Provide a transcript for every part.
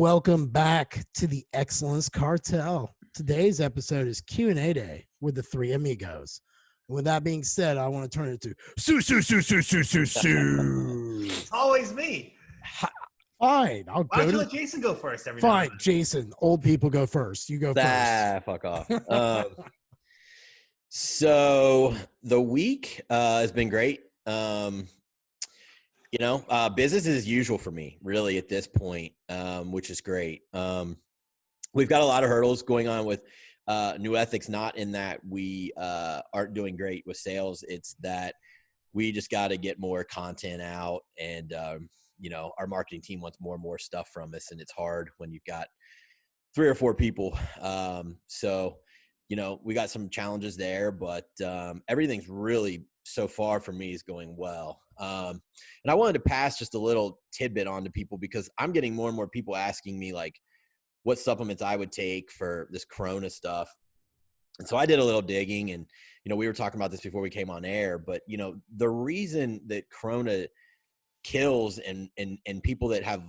welcome back to the Excellence Cartel. Today's episode is Q&A day with the three amigos. And with that being said, I want to turn it to Sue. It's always me. Fine, Why don't you let Jason go first every Fine, Jason. Old people go first. You go first. Fuck off. So the week has been great. Business as usual for me, really, at this point, which is great. We've got a lot of hurdles going on with New Ethics, not in that we aren't doing great with sales. It's that we just got to get more content out, and, our marketing team wants more and more stuff from us, and it's hard when you've got 3 or 4 people. We got some challenges there, but everything's really, so far for me, is going well. And I wanted to pass just a little tidbit on to people because I'm getting more and more people asking me like what supplements I would take for this Corona stuff. And so I did a little digging, and, we were talking about this before we came on air, but, the reason that Corona kills and people that have,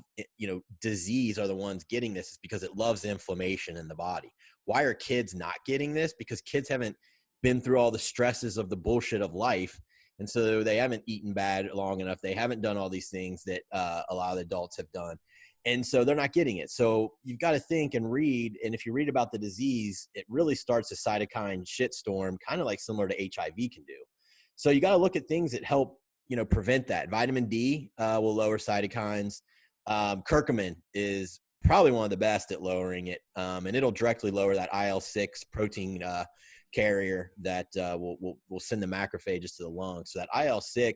disease are the ones getting this is because it loves inflammation in the body. Why are kids not getting this? Because kids haven't been through all the stresses of the bullshit of life. And so they haven't eaten bad long enough. They haven't done all these things that a lot of adults have done. And so they're not getting it. So you've got to think and read. And if you read about the disease, it really starts a cytokine shitstorm, kind of like similar to HIV can do. So you got to look at things that help, prevent that. Vitamin D will lower cytokines. Curcumin is probably one of the best at lowering it. And it'll directly lower that IL-6 protein carrier that will send the macrophages to the lungs. So that IL-6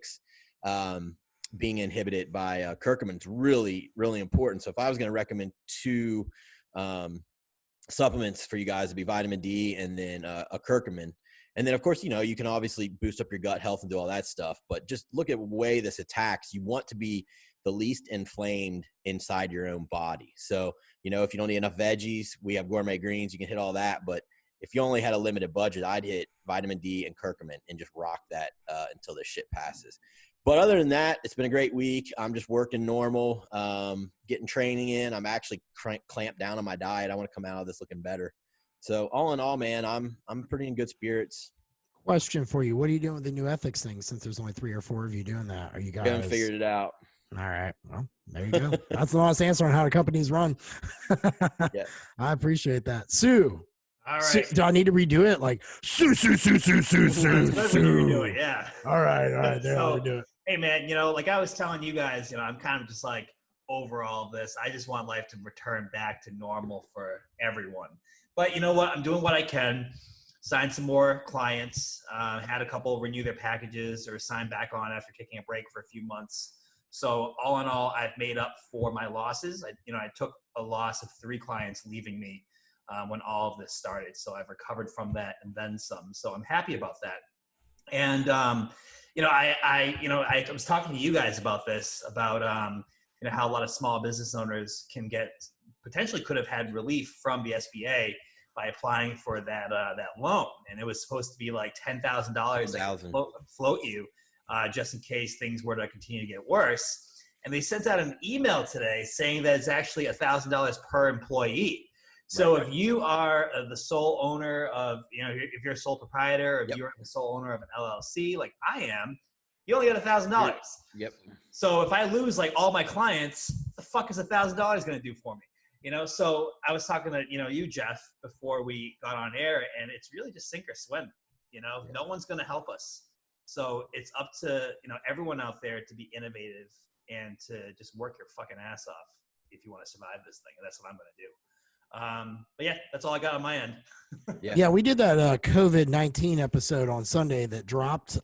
being inhibited by curcumin is really, really important. So if I was going to recommend 2 supplements for you guys, it'd be vitamin D and then a curcumin. And then, of course, you can obviously boost up your gut health and do all that stuff. But just look at the way this attacks. You want to be the least inflamed inside your own body. So, if you don't eat enough veggies, we have gourmet greens. You can hit all that. But if you only had a limited budget, I'd hit vitamin D and curcumin and just rock that until this shit passes. But other than that, it's been a great week. I'm just working normal, getting training in. I'm actually clamped down on my diet. I want to come out of this looking better. So all in all, man, I'm pretty in good spirits. Question for you. What are you doing with the New Ethics thing since there's only 3 or 4 of you doing that? Are you guys? We haven't figured it out. All right. Well, there you go. That's the honest answer on how the companies run. Yeah. I appreciate that. Sue. All right. Sue, do I need to redo it? Like, Sue. Redo it, yeah. All right. There, I'll redo it. Hey, man, like I was telling you guys, I'm kind of just like over all of this. I just want life to return back to normal for everyone. But you know what? I'm doing what I can. Signed some more clients. Had a couple renew their packages or sign back on after taking a break for a few months. So all in all, I've made up for my losses. I took a loss of 3 clients leaving me when all of this started. So I've recovered from that and then some. So I'm happy about that. And I was talking to you guys about this, about how a lot of small business owners potentially could have had relief from the SBA by applying for that loan. And it was supposed to be like $10,000 to float you just in case things were to continue to get worse. And they sent out an email today saying that it's actually $1,000 per employee. So if you are the sole owner of, if you're a sole proprietor, or if you're the sole owner of an LLC, like I am, you only get $1,000. Yep. So if I lose like all my clients, what the fuck is $1,000 going to do for me? So I was talking to, you, Jeff, before we got on air, and it's really just sink or swim. No one's going to help us. So it's up to, everyone out there to be innovative and to just work your fucking ass off if you want to survive this thing. And that's what I'm going to do. But yeah, that's all I got on my end. Yeah, we did that COVID-19 episode on Sunday that dropped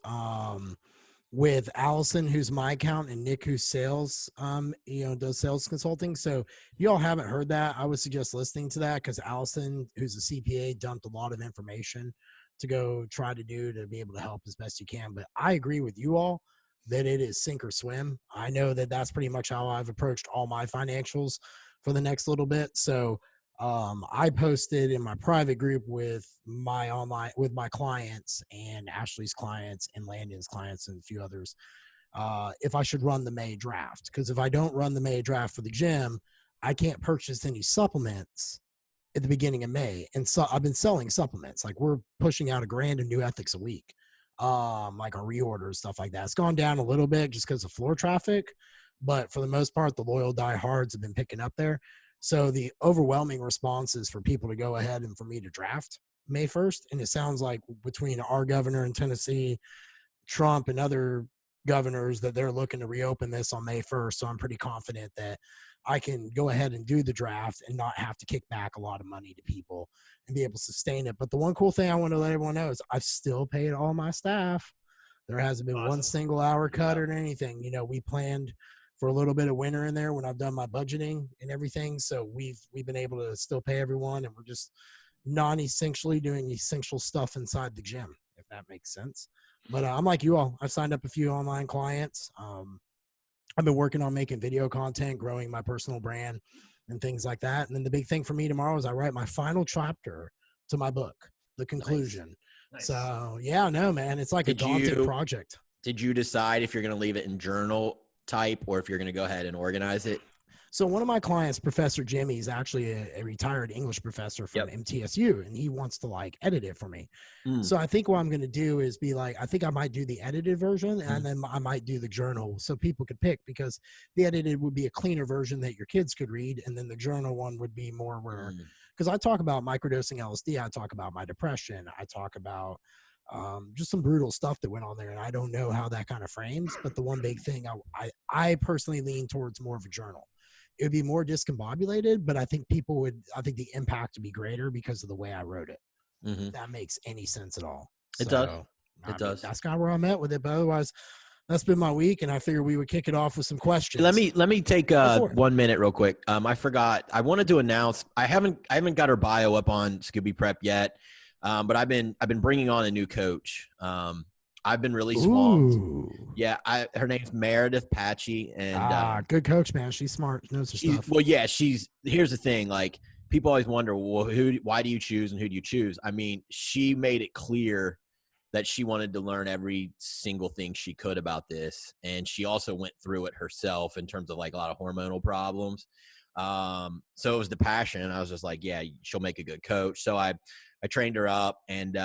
with Allison, who's my account, and Nick, who's sales, does sales consulting. So if you all haven't heard that, I would suggest listening to that, because Allison, who's a CPA, dumped a lot of information to go try to do to be able to help as best you can. But I agree with you all that it is sink or swim. I know that that's pretty much how I've approached all my financials for the next little bit. So I posted in my private group with my clients and Ashley's clients and Landon's clients and a few others, if I should run the May draft. Because if I don't run the May draft for the gym, I can't purchase any supplements at the beginning of May. And so I've been selling supplements. Like we're pushing out 1,000 of new ethics a week. Like our reorders, stuff like that. It's gone down a little bit just because of floor traffic, but for the most part, the loyal diehards have been picking up there. So the overwhelming response is for people to go ahead and for me to draft May 1st. And it sounds like between our governor in Tennessee, Trump and other governors that they're looking to reopen this on May 1st. So I'm pretty confident that I can go ahead and do the draft and not have to kick back a lot of money to people and be able to sustain it. But the one cool thing I want to let everyone know is I've still paid all my staff. There hasn't been one single hour cut or anything. You know, we planned for a little bit of winter in there when I've done my budgeting and everything. So we've been able to still pay everyone, and we're just non-essentially doing essential stuff inside the gym, if that makes sense. But I'm like you all. I've signed up a few online clients. I've been working on making video content, growing my personal brand and things like that. And then the big thing for me tomorrow is I write my final chapter to my book, the conclusion. Nice. So yeah, no, man, it's like a daunting project. Did you decide if you're going to leave it in journal type or if you're going to go ahead and organize it? So one of my clients, Professor Jimmy, is actually a retired English professor from MTSU, and he wants to like edit it for me. So I think what I'm going to do is be like, I think I might do the edited version, and then I might do the journal so people could pick, because the edited would be a cleaner version that your kids could read, and then the journal one would be more where, because I talk about microdosing LSD, I talk about my depression, I talk about just some brutal stuff that went on there, and I don't know how that kind of frames. But the one big thing I personally lean towards more of a journal. It would be more discombobulated, but I think the impact would be greater because of the way I wrote it. If that makes any sense at all. It does. It does. That's kind of where I'm at with it. But otherwise, that's been my week, and I figured we would kick it off with some questions. Let me take 1 minute real quick. I forgot. I wanted to announce. I haven't got her bio up on Scooby Prep yet, but I've been bringing on a new coach. I've been really small. Ooh. Yeah, her name's Meredith Patchy, and good coach, man. She's smart, knows her stuff. Well, yeah, here's the thing. Like, people always wonder, well, why do you choose and who do you choose? I mean, she made it clear that she wanted to learn every single thing she could about this, and she also went through it herself in terms of like a lot of hormonal problems. So it was the passion, and I was just like, yeah, she'll make a good coach. So I trained her up, and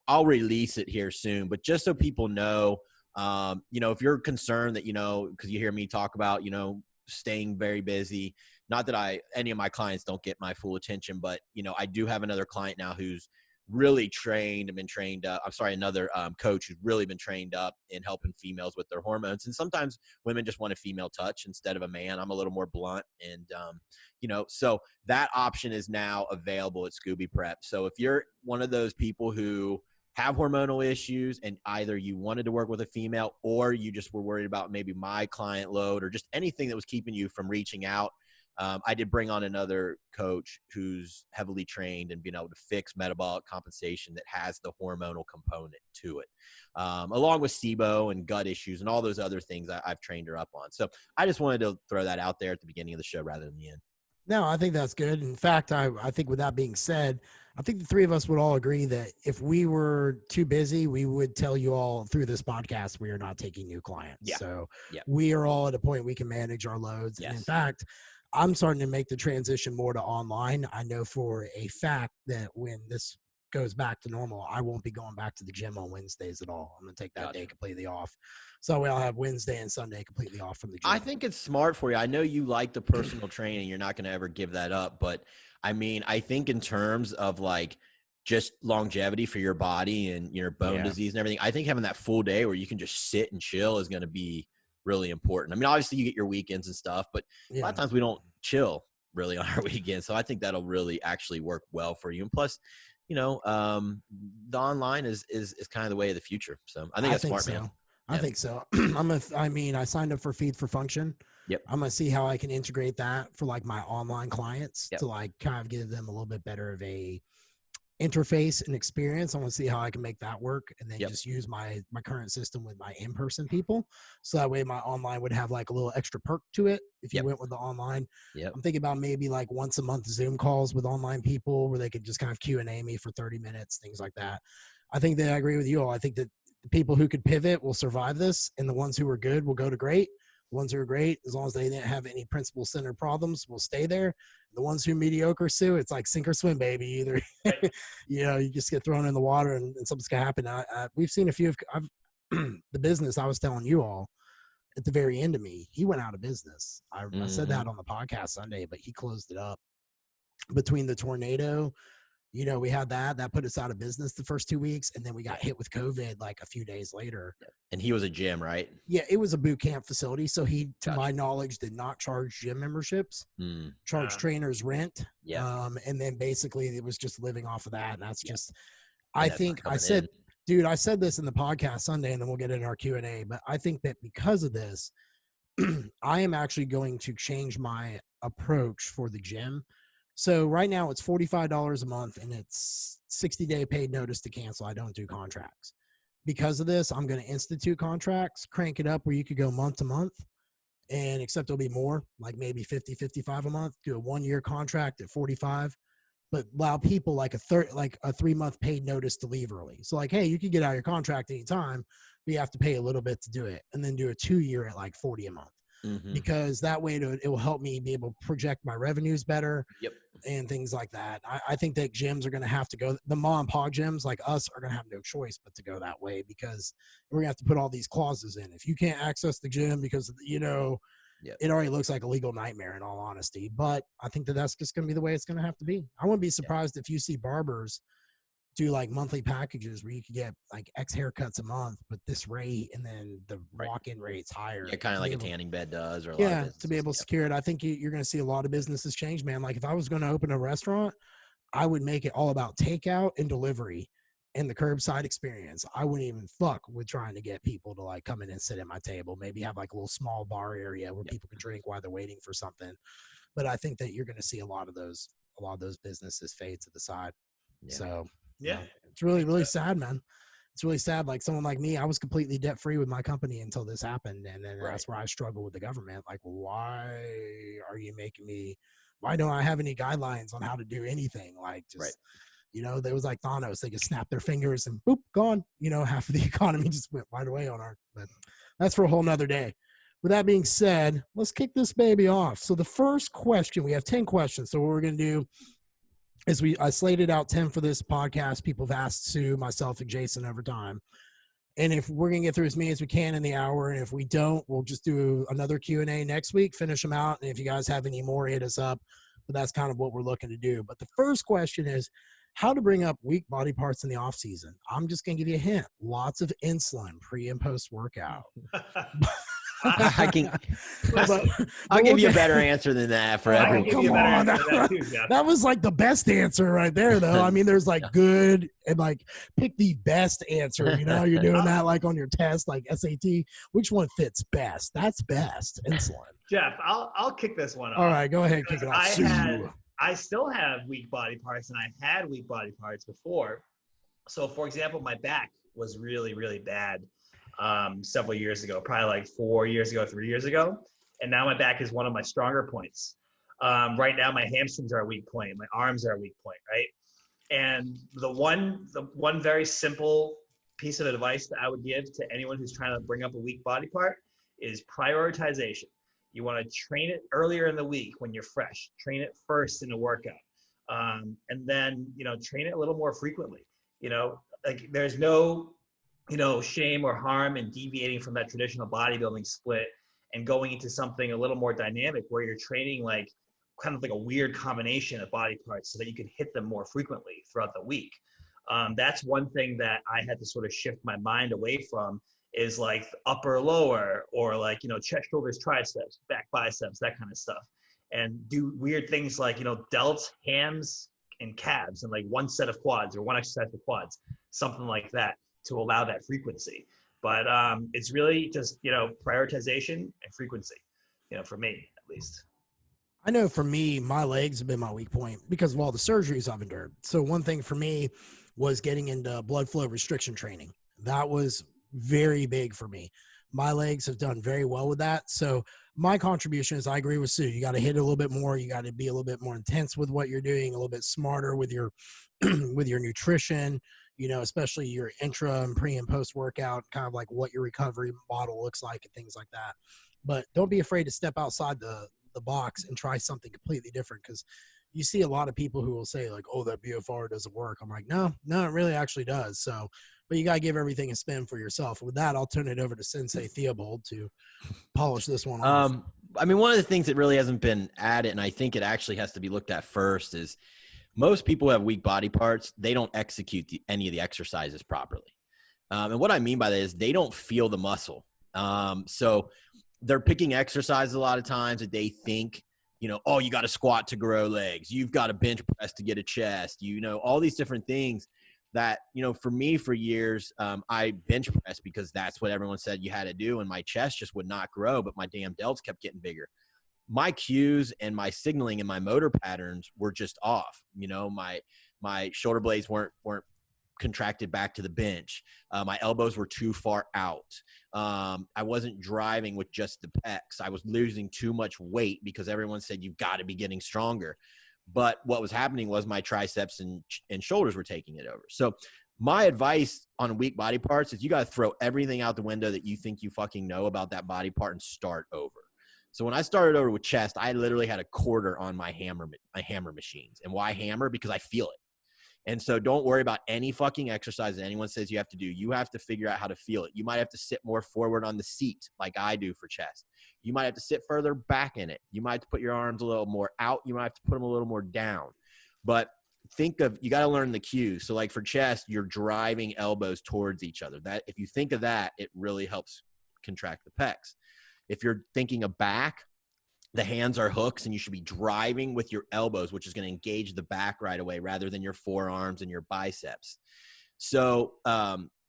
I'll release it here soon, but just so people know, if you're concerned that, because you hear me talk about, staying very busy, not that any of my clients don't get my full attention, but, I do have another client now who's really trained and been trained up. Another coach who's really been trained up in helping females with their hormones. And sometimes women just want a female touch instead of a man. I'm a little more blunt. And, so that option is now available at Scooby Prep. So if you're one of those people who have hormonal issues and either you wanted to work with a female or you just were worried about maybe my client load or just anything that was keeping you from reaching out, I did bring on another coach who's heavily trained and being able to fix metabolic compensation that has the hormonal component to it, along with SIBO and gut issues and all those other things I've trained her up on. So I just wanted to throw that out there at the beginning of the show rather than the end. No, I think that's good. In fact, I think with that being said, I think the three of us would all agree that if we were too busy, we would tell you all through this podcast we are not taking new clients. Yeah. So we are all at a point we can manage our loads. Yes. And in fact, I'm starting to make the transition more to online. I know for a fact that when this goes back to normal, I won't be going back to the gym on Wednesdays at all. I'm going to take that day completely off. So I'll have Wednesday and Sunday completely off from the gym. I think it's smart for you. I know you like the personal training. You're not going to ever give that up. But I mean, I think in terms of like just longevity for your body and your bone disease and everything, I think having that full day where you can just sit and chill is going to be really important. I mean, obviously you get your weekends and stuff, but a lot of times we don't chill really on our weekends. So I think that'll really actually work well for you. And plus, the online is kind of the way of the future. So I think that's smart, man. I think so. I signed up for Feed for Function. Yep. I'm going to see how I can integrate that for like my online clients to like kind of give them a little bit better of a interface and experience. I want to see how I can make that work, and then just use my current system with my in-person people. So that way my online would have like a little extra perk to it if you went with the online. I'm thinking about maybe like once a month Zoom calls with online people where they could just kind of Q&A me for 30 minutes, things like that. I think that I agree with you all. I think that the people who could pivot will survive this, and the ones who are good will go to great. The ones who are great, as long as they didn't have any principal center problems, will stay there. The ones who are mediocre, Sue, it's like sink or swim, baby. Either, you just get thrown in the water and something's going to happen. We've seen a few of the business I was telling you all at the very end of me. He went out of business. I said that on the podcast Sunday, but he closed it up. Between the tornado, we had that put us out of business the first 2 weeks, and then we got hit with COVID like a few days later. And he was a gym, right? Yeah, it was a boot camp facility. So he, to my knowledge, did not charge gym membersip, charge trainers rent. And then basically it was just living off of that. And that's just, I think I said, dude, I said this in the podcast Sunday, and then we'll get in our Q&A, but I think that because of this, I am actually going to change my approach for the gym. So right now it's $45 a month, and it's 60-day paid notice to cancel. I don't do contracts. Because of this, I'm going to institute contracts, crank it up where you could go month to month, and except there'll be more, like maybe 50, 55 a month, do a 1-year contract at 45, but allow people like a 3-month paid notice to leave early. So like, hey, you can get out of your contract anytime, but you have to pay a little bit to do it, and then do a 2-year at like 40 a month. Because that way it will help me be able to project my revenues better and things like that. I think that gyms are going to have to go, the mom and pop gyms like us are going to have no choice but to go that way, because we're going to have to put all these clauses in. If you can't access the gym because, it already looks like a legal nightmare in all honesty, but I think that that's just going to be the way it's going to have to be. I wouldn't be surprised if you see barbers do like monthly packages where you could get like X haircuts a month, but this rate, and then the walk-in rate's higher. Yeah, kind of like a tanning bed does, or to be able to secure it. I think you're going to see a lot of businesses change, man. Like if I was going to open a restaurant, I would make it all about takeout and delivery and the curbside experience. I wouldn't even fuck with trying to get people to like come in and sit at my table. Maybe have like a little small bar area where people can drink while they're waiting for something. But I think that you're going to see a lot of those businesses fade to the side. So it's really, really sad, man. It's really sad. Like someone like me, I was completely debt free with my company until this happened. And then that's where I struggle with the government. Like, why are you making me, why don't I have any guidelines on how to do anything? Like just, there was like Thanos, they just snap their fingers and boop, gone, half of the economy just went right away on but that's for a whole nother day. With that being said, let's kick this baby off. So the first question, we have 10 questions. So what we're going to do is I slated out 10 for this podcast. People have asked Sue, myself, and Jason over time. And if we're going to get through as many as we can in the hour, and if we don't, we'll just do another Q&A next week, finish them out. And if you guys have any more, hit us up. But that's kind of what we're looking to do. But the first question is how to bring up weak body parts in the off season. I'm just going to give you a hint. Lots of insulin pre and post workout. I'll give you a better answer than that for everyone. That was like the best answer right there, though. I mean, there's like good and like pick the best answer. You're doing that like on your test, like SAT. Which one fits best? That's best. Insulin. Jeff, I'll kick this one off. All right, go ahead, kick it off. I still have weak body parts, and I've had weak body parts before. So, for example, my back was really, really bad. Several years ago, probably like 4 years ago, 3 years ago. And now my back is one of my stronger points. Right now, my hamstrings are a weak point. My arms are a weak point, right? And the one very simple piece of advice that I would give to anyone who's trying to bring up a weak body part is prioritization. You want to train it earlier in the week when you're fresh. Train it first in a workout. And then, train it a little more frequently. Like there's no shame or harm in deviating from that traditional bodybuilding split and going into something a little more dynamic where you're training like kind of like a weird combination of body parts so that you can hit them more frequently throughout the week. That's one thing that I had to sort of shift my mind away from is like upper, lower, or like, chest, shoulders, triceps, back, biceps, that kind of stuff. And do weird things like, delts, hams, and calves, and like one set of quads or one exercise for quads, something like that, to allow that frequency. But it's really just, prioritization and frequency, for me at least. I know for me, my legs have been my weak point because of all the surgeries I've endured. So one thing for me was getting into blood flow restriction training. That was very big for me. My legs have done very well with that. So my contribution is I agree with Sue. You got to hit it a little bit more. You got to be a little bit more intense with what you're doing, a little bit smarter with your with your nutrition, especially your intra and pre and post workout, kind of like what your recovery model looks like and things like that. but don't be afraid to step outside the box and try something completely different, because you see a lot of people who will say like, oh, that BFR doesn't work. I'm like, no, it really actually does. So, but you got to give everything a spin for yourself. With that, I'll turn it over to Sensei Theobald to polish this one off. I mean, one of the things that really hasn't been added, and I think it actually has to be looked at first, is most people who have weak body parts, they don't execute any of the exercises properly. And what I mean by that is they don't feel the muscle. So they're picking exercises a lot of times that they think, you know, oh, you got to squat to grow legs. You've got to bench press to get a chest. You know, all these different things that, you know, for me for years, I bench pressed because that's what everyone said you had to do. And my chest just would not grow, but my damn delts kept getting bigger. My cues and my signaling and my motor patterns were just off. You know, my shoulder blades weren't contracted back to the bench. My elbows were too far out. I wasn't driving with just the pecs. I was losing too much weight because everyone said you've got to be getting stronger. But what was happening was my triceps and shoulders were taking it over. So my advice on weak body parts is you got to throw everything out the window that you think you fucking know about that body part and start over. So when I started over with chest, I literally had a quarter on my hammer machines. And why hammer? Because I feel it. And so don't worry about any fucking exercise that anyone says you have to do. You have to figure out how to feel it. You might have to sit more forward on the seat like I do for chest. You might have to sit further back in it. You might have to put your arms a little more out. You might have to put them a little more down. But you got to learn the cues. So like for chest, you're driving elbows towards each other. That if you think of that, it really helps contract the pecs. If you're thinking of back, the hands are hooks and you should be driving with your elbows, which is going to engage the back right away rather than your forearms and your biceps. So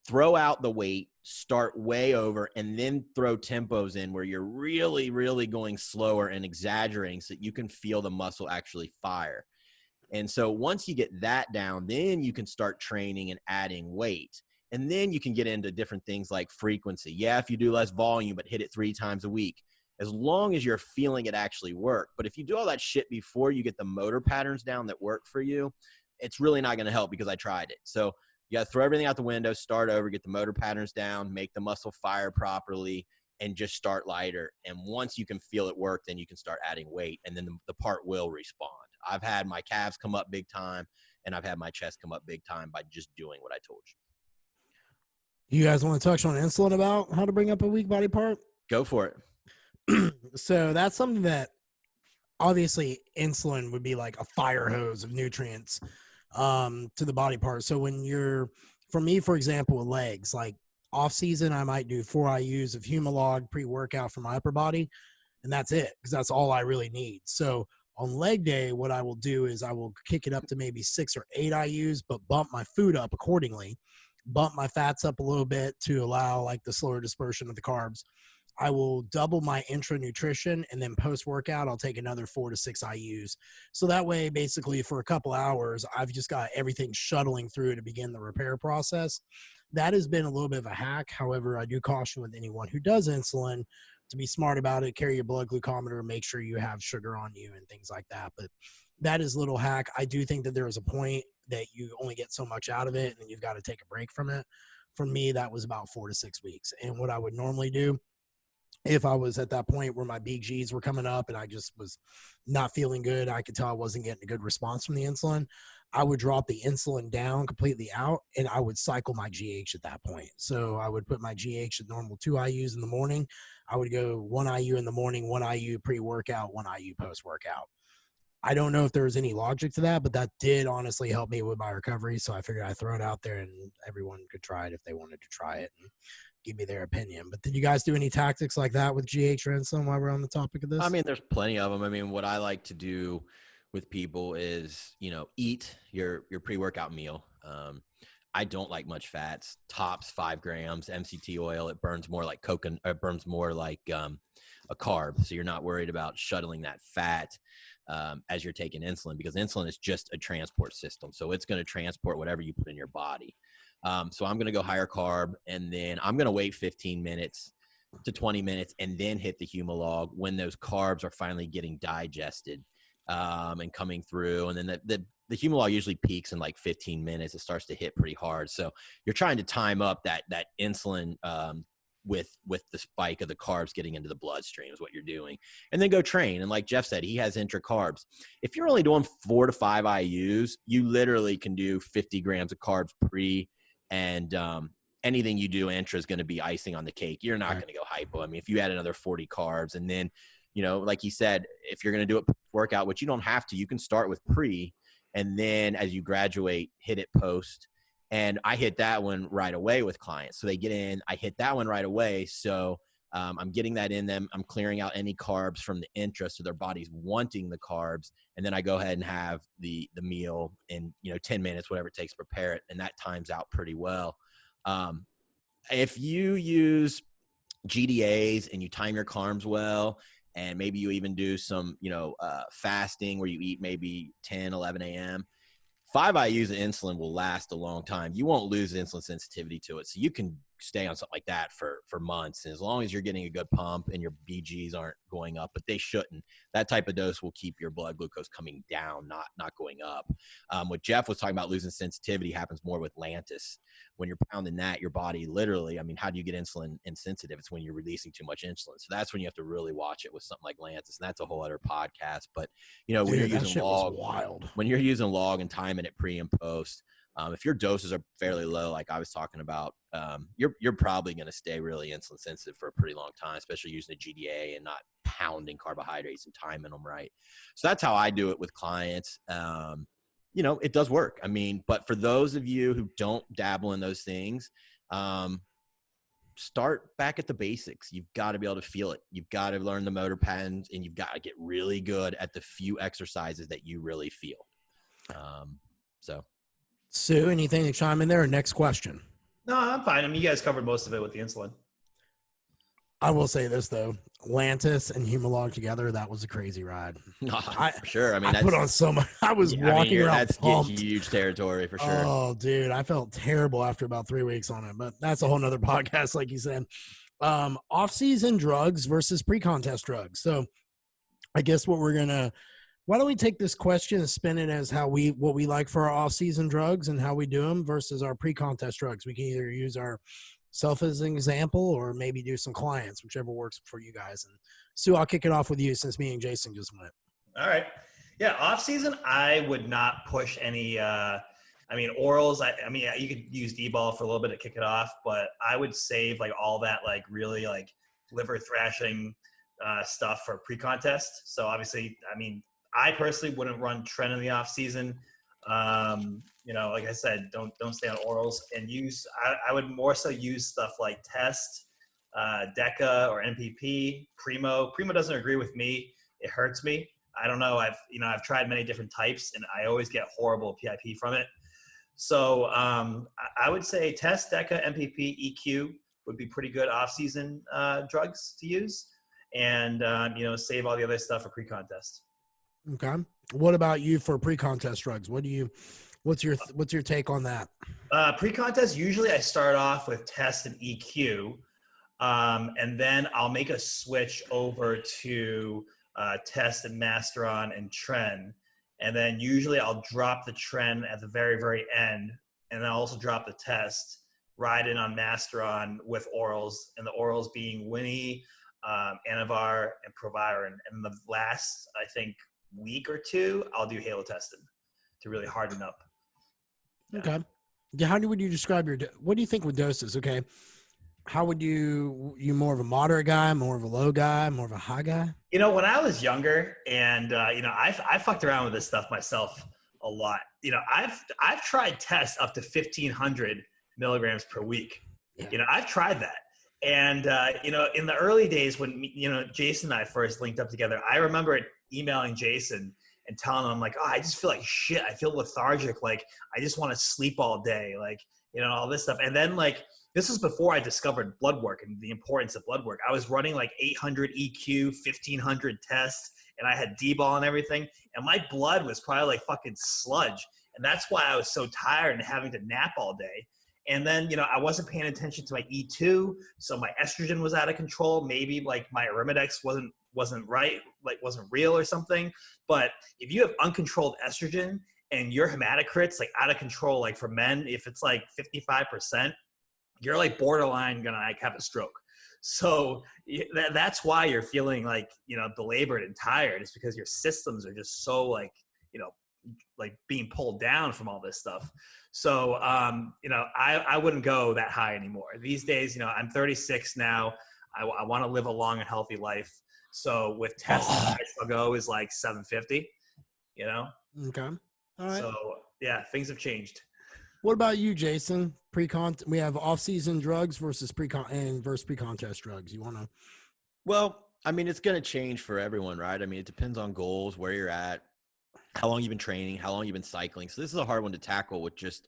throw out the weight, start way over, and then throw tempos in where you're really, really going slower and exaggerating so that you can feel the muscle actually fire. And so once you get that down, then you can start training and adding weight. And then you can get into different things like frequency. Yeah, if you do less volume, but hit it 3 times a week, as long as you're feeling it actually work. But if you do all that shit before you get the motor patterns down that work for you, it's really not going to help because I tried it. So you got to throw everything out the window, start over, get the motor patterns down, make the muscle fire properly, and just start lighter. And once you can feel it work, then you can start adding weight, and then the part will respond. I've had my calves come up big time, and I've had my chest come up big time by just doing what I told you. You guys want to touch on insulin about how to bring up a weak body part? Go for it. So that's something that obviously insulin would be like a fire hose of nutrients to the body part. So when for me, for example, with legs, like off season, I might do 4 IUs of Humalog pre-workout for my upper body, and that's it, because that's all I really need. So on leg day, what I will do is I will kick it up to maybe 6 or 8 IUs, but bump my food up accordingly, bump my fats up a little bit to allow like the slower dispersion of the carbs. I will double my intra nutrition, and then post workout, I'll take another 4 to 6 IUs. So that way, basically for a couple hours, I've just got everything shuttling through to begin the repair process. That has been a little bit of a hack. However, I do caution with anyone who does insulin to be smart about it, carry your blood glucometer, make sure you have sugar on you and things like that. But that is a little hack. I do think that there is a point that you only get so much out of it, and then you've got to take a break from it. For me, that was about 4 to 6 weeks. And what I would normally do, if I was at that point where my BGs were coming up and I just was not feeling good, I could tell I wasn't getting a good response from the insulin, I would drop the insulin down completely out, and I would cycle my GH at that point. So I would put my GH at normal 2 IUs in the morning. I would go 1 IU in the morning, 1 IU pre-workout, 1 IU post-workout. I don't know if there was any logic to that, but that did honestly help me with my recovery. So I figured I'd throw it out there and everyone could try it if they wanted to try it and give me their opinion. But did you guys do any tactics like that with GH or insulin while we're on the topic of this? I mean, there's plenty of them. I mean, what I like to do with people is, you know, eat your pre-workout meal. I don't like much fats. Tops 5 grams. MCT oil, it burns more like coconut. It burns more like a carb. So you're not worried about shuttling that fat as you're taking insulin, because insulin is just a transport system. So it's going to transport whatever you put in your body. So I'm going to go higher carb, and then I'm going to wait 15 minutes to 20 minutes and then hit the Humalog when those carbs are finally getting digested and coming through. And then the Humalog usually peaks in like 15 minutes. It starts to hit pretty hard. So you're trying to time up that insulin with the spike of the carbs getting into the bloodstream is what you're doing. And then go train. And like Jeff said, he has intra carbs. If you're only doing 4 to 5 IUs, you literally can do 50 grams of carbs pre, and anything you do intra is going to be icing on the cake. You're not going to go hypo. I mean, if you add another 40 carbs, and then, you know, like he said, if you're going to do a workout, which you don't have to, you can start with pre, and then as you graduate, hit it post. And I hit that one right away with clients. So they get in, I hit that one right away. So I'm getting that in them. I'm clearing out any carbs from the intra, so their body's wanting the carbs. And then I go ahead and have the meal in, you know, 10 minutes, whatever it takes to prepare it. And that times out pretty well. If you use GDAs and you time your carbs well, and maybe you even do some, you know, fasting where you eat maybe 10, 11 a.m., 5 IUs of insulin will last a long time. You won't lose insulin sensitivity to it. So you can stay on something like that for months. And as long as you're getting a good pump and your BGs aren't going up, but they shouldn't, that type of dose will keep your blood glucose coming down, not going up. What Jeff was talking about, losing sensitivity, happens more with Lantus. When you're pounding that, your body literally, I mean, how do you get insulin insensitive? It's when you're releasing too much insulin. So that's when you have to really watch it with something like Lantus. And that's a whole other podcast. But, you know, when you're using log and timing it pre and post, if your doses are fairly low, like I was talking about, you're probably going to stay really insulin sensitive for a pretty long time, especially using a GDA and not pounding carbohydrates and timing them right. So that's how I do it with clients. You know, it does work. I mean, but for those of you who don't dabble in those things, start back at the basics. You've got to be able to feel it. You've got to learn the motor patterns, and you've got to get really good at the few exercises that you really feel. So. Sue, anything to chime in there? Or next question? No, I'm fine. I mean, you guys covered most of it with the insulin. I will say this though, Lantus and Humalog together, that was a crazy ride. For sure. I mean, I put on so much. I was walking around. That's huge territory for sure. Oh, dude, I felt terrible after about 3 weeks on it, but that's a whole nother podcast, like you said. Off-season drugs versus pre-contest drugs. So, I guess why don't we take this question and spin it as what we like for our off-season drugs and how we do them versus our pre-contest drugs. We can either use ourself as an example or maybe do some clients, whichever works for you guys. And Sue, I'll kick it off with you since me and Jason just went. All right. Yeah, off-season, I would not push any orals. I mean, you could use D-ball for a little bit to kick it off, but I would save like all that like really like liver thrashing stuff for pre-contest. So obviously, I mean, I personally wouldn't run Tren in the off season. You know, like I said, don't stay on orals and I would more so use stuff like Test, Deca or MPP, Primo. Primo doesn't agree with me. It hurts me. I don't know. I've tried many different types and I always get horrible PIP from it. So I would say Test, Deca, MPP, EQ would be pretty good off season drugs to use, and save all the other stuff for pre-contest. Okay. What about you for pre-contest drugs? What's your take on that? Pre-contest, usually I start off with Test and EQ, and then I'll make a switch over to Test and Masteron and Tren. And then usually I'll drop the Tren at the very, very end, and then I'll also drop the Test, ride in on Masteron with orals, and the orals being Winnie, Anavar, and Proviron. And the last, I think, week or two, I'll do halo testing to really harden up. Yeah. Okay. Yeah, how would you describe what do you think with doses? Okay. How would you more of a moderate guy, more of a low guy, more of a high guy? You know, when I was younger and, I fucked around with this stuff myself a lot. You know, I've tried tests up to 1,500 milligrams per week. Yeah. You know, I've tried that. And, in the early days when, Jason and I first linked up together, I remember emailing Jason and telling him like, oh, I just feel like shit. I feel lethargic. Like, I just want to sleep all day. Like, all this stuff. And then like, this was before I discovered Bloodwork and the importance of Bloodwork. I was running like 800 EQ, 1,500 tests, and I had D-ball and everything. And my blood was probably like fucking sludge. And that's why I was so tired and having to nap all day. And then, I wasn't paying attention to my E2, so my estrogen was out of control. Maybe like my Arimidex wasn't right, like wasn't real or something. But if you have uncontrolled estrogen and your hematocrit's like out of control, like for men, if it's like 55%, you're like borderline gonna like have a stroke. So that's why you're feeling like, belabored and tired. It's because your systems are just so like being pulled down from all this stuff. So, I wouldn't go that high anymore. These days, I'm 36 now. I want to live a long and healthy life. So with testing, the highest I'll go is like 750, Okay. All right. So yeah, things have changed. What about you, Jason? We have off-season drugs versus pre-contest drugs. You want to? Well, I mean, it's going to change for everyone, right? I mean, it depends on goals, where you're at, how long you've been training, how long you've been cycling. So this is a hard one to tackle with just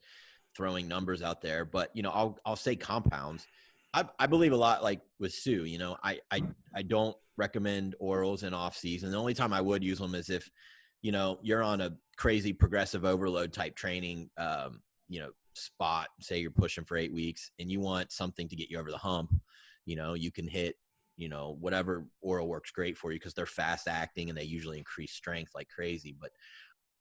throwing numbers out there. But, I'll say compounds. I believe a lot like with Sue, I don't recommend orals in off season. The only time I would use them is if, you're on a crazy progressive overload type training, spot, say you're pushing for 8 weeks and you want something to get you over the hump, you can hit, whatever oral works great for you because they're fast acting and they usually increase strength like crazy. But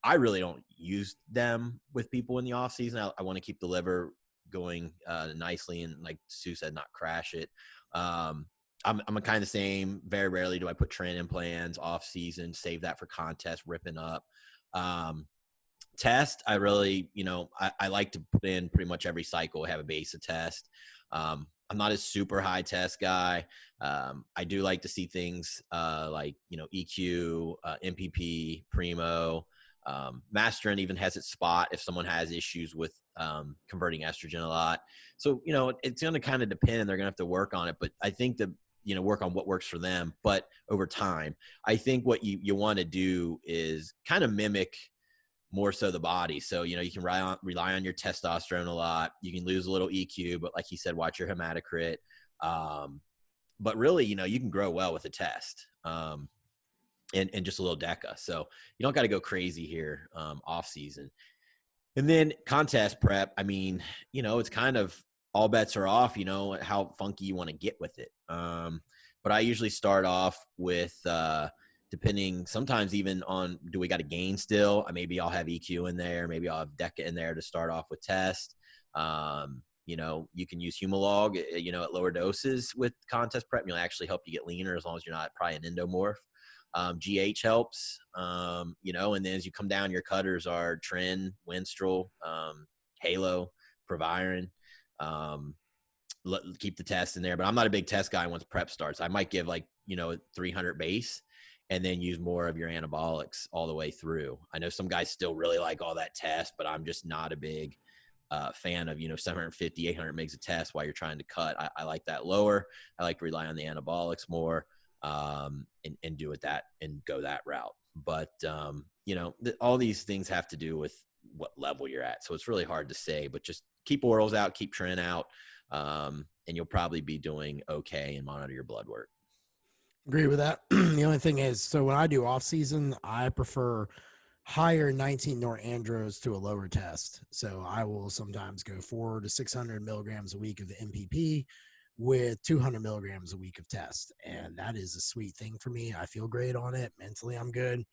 I really don't use them with people in the off season. I want to keep the liver going nicely and, like Sue said, not crash it. I'm a kind of same. Very rarely do I put trend in plans off season, save that for contest, ripping up. Test, I really, I like to put in pretty much every cycle, have a base of test. I'm not a super high test guy. I do like to see things like, EQ, MPP, Primo. Masterin even has its spot if someone has issues with converting estrogen a lot. So, it's going to kind of depend. They're going to have to work on it. But I think that, work on what works for them. But over time, I think what you want to do is kind of mimic more so the body. So, you can rely on your testosterone a lot. You can lose a little EQ, but like you said, watch your hematocrit. But really, you can grow well with a test and just a little DECA. So you don't got to go crazy here off season. And then contest prep, I mean, it's kind of all bets are off, how funky you want to get with it. But I usually start off with depending sometimes even on, do we got a gain still? Maybe I'll have EQ in there. Maybe I'll have DECA in there to start off with test. You can use Humalog, at lower doses with contest prep. It'll actually help you get leaner as long as you're not probably an endomorph. GH helps, and then as you come down, your cutters are Tren, Winstrol, Halo, Proviron. Keep the test in there, but I'm not a big test guy once prep starts. I might give 300 base and then use more of your anabolics all the way through. I know some guys still really like all that test, but I'm just not a big fan of, 750, 800 mgs of test while you're trying to cut. I like that lower. I like to rely on the anabolics more and do it that and go that route. But, all these things have to do with what level you're at. So it's really hard to say, but just keep orals out, keep Tren out, and you'll probably be doing okay and monitor your blood work. Agree with that. The only thing is, so when I do off season, I prefer higher 19 norandros to a lower test. So I will sometimes go 400 to 600 milligrams a week of the MPP with 200 milligrams a week of test. And that is a sweet thing for me. I feel great on it. Mentally, I'm good.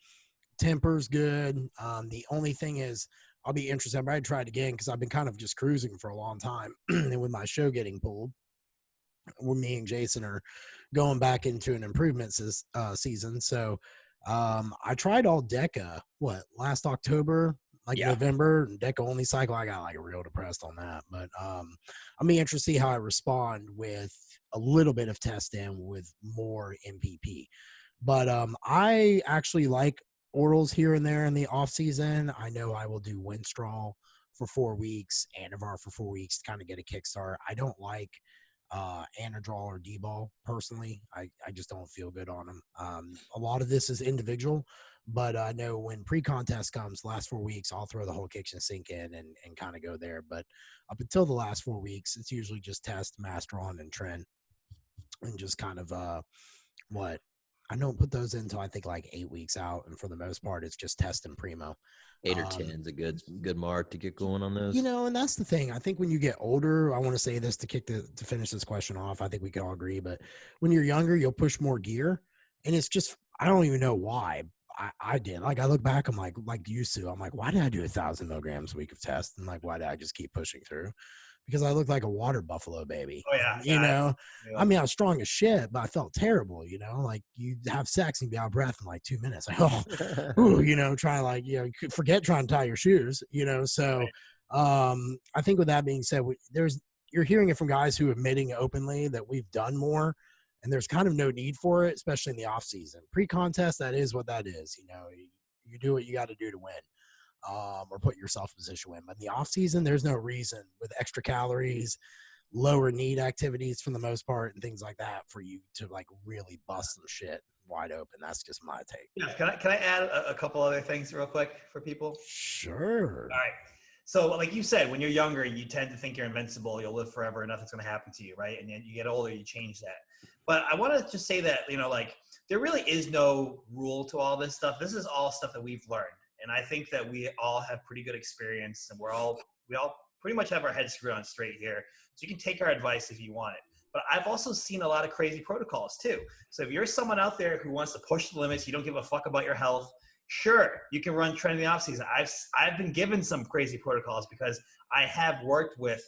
Temper's good. The only thing is, I'll be interested. I'd try it again because I've been kind of just cruising for a long time. And with my show getting pulled, me and Jason are going back into an improvement season. So I tried all DECA, last October, November, and DECA only cycle. I got real depressed on that. But I'm be interested to see how I respond with a little bit of test in with more MPP. But I actually like orals here and there in the off season. I know I will do Winstrol for 4 weeks, Anavar for 4 weeks to kind of get a kickstart. I don't like Anadrol or D-ball personally. I just don't feel good on them. A lot of this is individual, but I know when pre-contest comes, last 4 weeks, I'll throw the whole kitchen sink in and kind of go there. But up until the last 4 weeks, it's usually just test, Masteron, and Tren, and just kind of I don't put those until I think 8 weeks out, and for the most part, it's just test and Primo. 8 or 10 is a good mark to get going on those. And that's the thing. I think when you get older, I want to say this to finish this question off. I think we can all agree, but when you're younger, you'll push more gear, and it's just I don't even know why. I did. I look back, I'm like used to. I'm like, why did I do 1,000 milligrams a week of test? And why did I just keep pushing through? because I looked like a water buffalo baby. Oh yeah, You know, yeah. I mean, I was strong as shit, but I felt terrible. You know, like you have sex and be out of breath in like 2 minutes. Like, oh, ooh, you know, trying like, you know, you could forget trying to tie your shoes, you know. So I think with that being said, you're hearing it from guys who are admitting openly that we've done more, and there's kind of no need for it, especially in the off season. Pre-contest, that is what that is. You know, you do what you got to do to win, or put yourself in position to win. But in the off season, there's no reason with extra calories, lower need activities for the most part, and things like that for you to like really bust some shit wide open. That's just my take. Yeah. Can I add a couple other things real quick for people? Sure. All right. So like you said, when you're younger, you tend to think you're invincible. You'll live forever. Nothing's going to happen to you. Right. And then you get older, you change that. But I want to just say that, you know, like there really is no rule to all this stuff. This is all stuff that we've learned. And I think that we all have pretty good experience, and we all pretty much have our heads screwed on straight here. So you can take our advice if you want it. But I've also seen a lot of crazy protocols too. So if you're someone out there who wants to push the limits, you don't give a fuck about your health, sure, you can run trend in the off season. I've been given some crazy protocols because I have worked with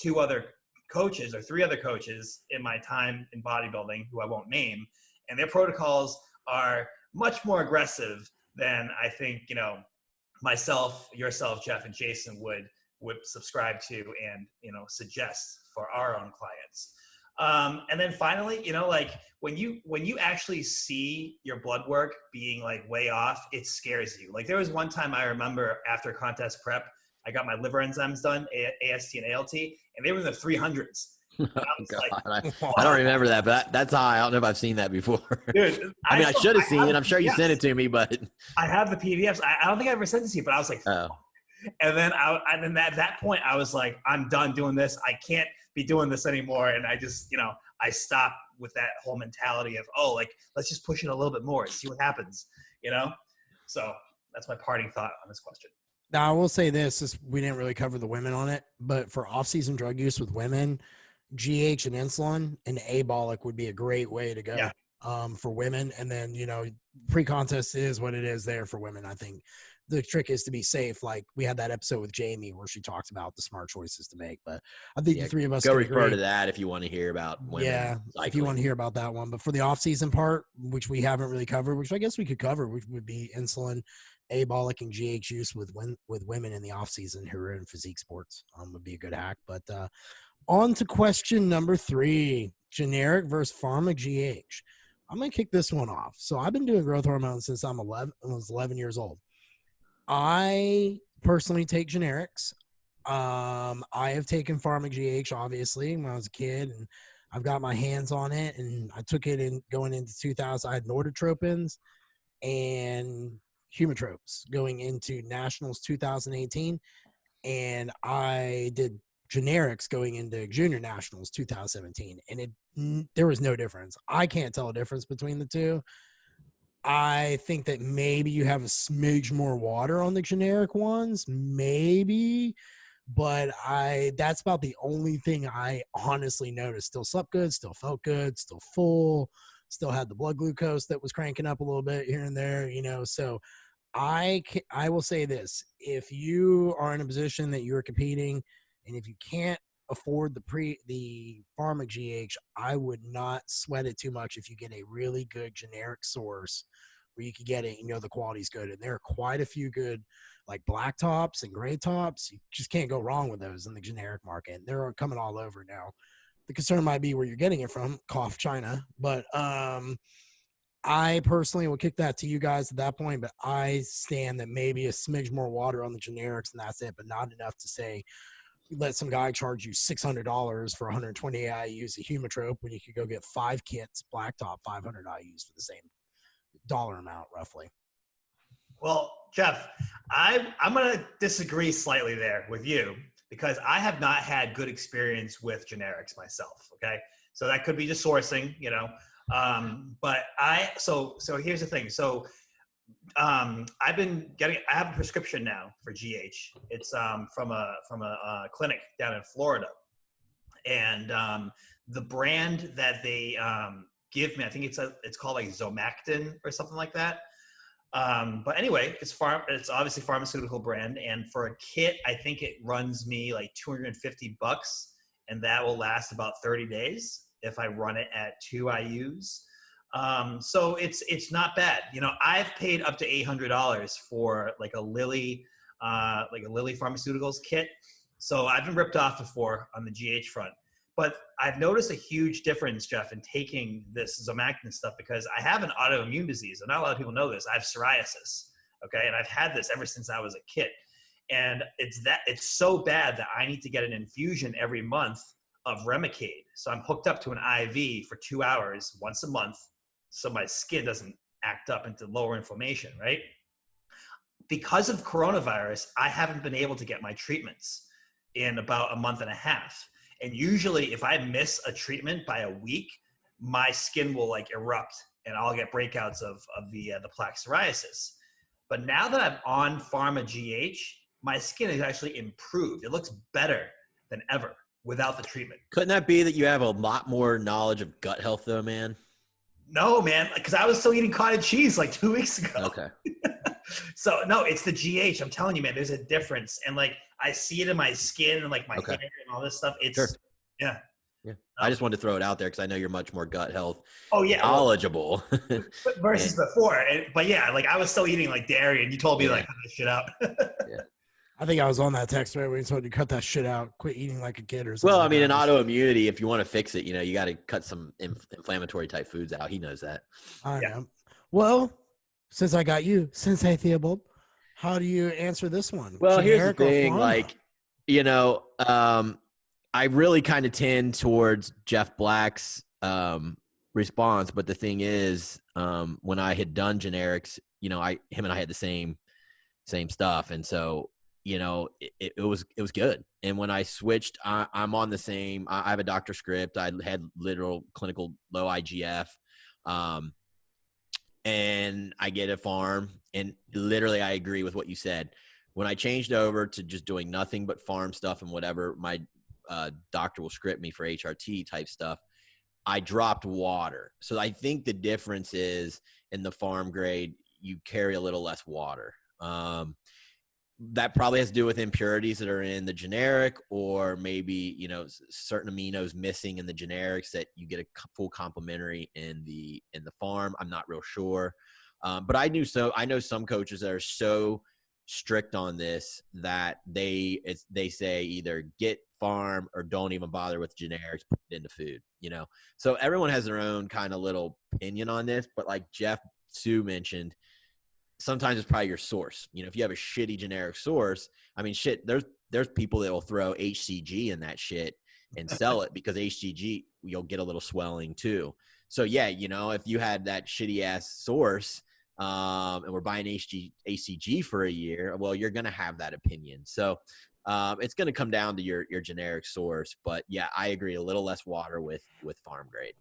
2 other coaches or 3 other coaches in my time in bodybuilding who I won't name, and their protocols are much more aggressive than I think, you know, myself, yourself, Jeff, and Jason would subscribe to and, you know, suggest for our own clients. And then finally, you know, like when you actually see your blood work being like way off, it scares you. Like there was one time I remember after contest prep, I got my liver enzymes done, AST and ALT, and they were in the 300s. Oh, God. I don't remember that, but that's high. I don't know if I've seen that before. Dude, I mean, I should have seen it. I'm sure you sent it to me, but I have the PDFs. I don't think I ever sent it to you, but I was like, oh. And then at that point, I was like, I'm done doing this. I can't be doing this anymore. And I just, you know, I stopped with that whole mentality of, oh, like, let's just push it a little bit more and see what happens, you know? So that's my parting thought on this question. Now, I will say this, we didn't really cover the women on it, but for off-season drug use with women, GH and insulin and abolic would be a great way to go for women. And then, you know, pre-contest is what it is there for women. I think the trick is to be safe. Like we had that episode with Jamie where she talked about the smart choices to make, but I think the 3 of us go refer to that if you want to hear about women. Yeah, if you want to hear about that one. But for the off-season part, which we haven't really covered, which I guess we could cover, which would be insulin, abolic, and GH use with women in the off-season who are in physique sports would be a good hack. But on to question number 3, generic versus pharma GH. I'm going to kick this one off. So I've been doing growth hormone since I was 11 years old. I personally take generics. I have taken pharma GH, obviously, when I was a kid, and I've got my hands on it, and I took it in going into 2000. I had Norditropins and Humotropes going into Nationals 2018, and I did generics going into Junior Nationals 2017, and there was no difference. I can't tell a difference between the two. I think that maybe you have a smidge more water on the generic ones, maybe, but that's about the only thing I honestly noticed. Still slept good, still felt good, still full, still had the blood glucose that was cranking up a little bit here and there, you know. So I will say this: if you are in a position that you're competing, and if you can't afford the pharma GH, I would not sweat it too much if you get a really good generic source where you can get it, you know, the quality's good. And there are quite a few good like black tops and gray tops. You just can't go wrong with those in the generic market. And they're coming all over now. The concern might be where you're getting it from, cough China. But I personally will kick that to you guys at that point, but I stand that maybe a smidge more water on the generics and that's it, but not enough to say let some guy charge you $600 for 120 IUs of Humotrope when you could go get 5 kits blacktop 500 IUs for the same dollar amount roughly. Well, Jeff, I'm going to disagree slightly there with you because I have not had good experience with generics myself. Okay. So that could be just sourcing, you know. But so here's the thing. So I have a prescription now for GH. It's from a clinic down in Florida, and the brand that they give me, I think it's called like Zomactin or something like that. But anyway, it's obviously pharmaceutical brand, and for a kit, I think it runs me like $250, and that will last about 30 days if I run it at 2 IUs. So it's not bad. You know, I've paid up to $800 for like a Lilly Pharmaceuticals kit. So I've been ripped off before on the GH front. But I've noticed a huge difference, Jeff, in taking this Zomactin stuff because I have an autoimmune disease. And not a lot of people know this. I have psoriasis, okay? And I've had this ever since I was a kid. And it's so bad that I need to get an infusion every month of Remicade. So I'm hooked up to an IV for 2 hours once a month so my skin doesn't act up into lower inflammation, right? Because of coronavirus, I haven't been able to get my treatments in about a month and a half. And usually if I miss a treatment by a week, my skin will like erupt and I'll get breakouts of the plaque psoriasis. But now that I'm on Pharma GH, my skin has actually improved. It looks better than ever without the treatment. Couldn't that be that you have a lot more knowledge of gut health though, man? No, man, because I was still eating cottage cheese like 2 weeks ago. Okay. So no, it's the GH. I'm telling you, man, there's a difference. And like, I see it in my skin and like my hair and all this stuff. It's yeah. I just wanted to throw it out there because I know you're much more gut health knowledgeable versus and, before. But yeah, like I was still eating like dairy and you told me like cut this shit out. I think I was on that text right when you told you cut that shit out, quit eating like a kid or something. Well, I mean, in autoimmunity, if you want to fix it, you know, you got to cut some inflammatory type foods out. He knows that. I know. Well, since I got you, Sensei Theobald, how do you answer this one? Well, here's the thing, like, you know, I really kind of tend towards Jeff Black's response, but the thing is, when I had done generics, you know, him and I had the same stuff, and so you know, it was good. And when I switched, I'm on the same. I have a doctor script. I had literal clinical low IGF, and I get a farm. And literally, I agree with what you said. When I changed over to just doing nothing but farm stuff and whatever my doctor will script me for HRT type stuff, I dropped water. So I think the difference is in the farm grade, you carry a little less water. That probably has to do with impurities that are in the generic, or maybe, you know, certain aminos missing in the generics that you get a full complementary in the farm. I'm not real sure. But I know some coaches that are so strict on this that they say either get farm or don't even bother with generics, put it into food, you know? So everyone has their own kind of little opinion on this, but like Jeff Sue mentioned, sometimes it's probably your source. You know, if you have a shitty generic source, I mean, shit, there's people that will throw HCG in that shit and sell it because HCG, you'll get a little swelling too. So yeah, you know, if you had that shitty ass source, and we're buying HCG for a year, well, you're going to have that opinion. So, it's going to come down to your generic source, but yeah, I agree. A little less water with farm grade.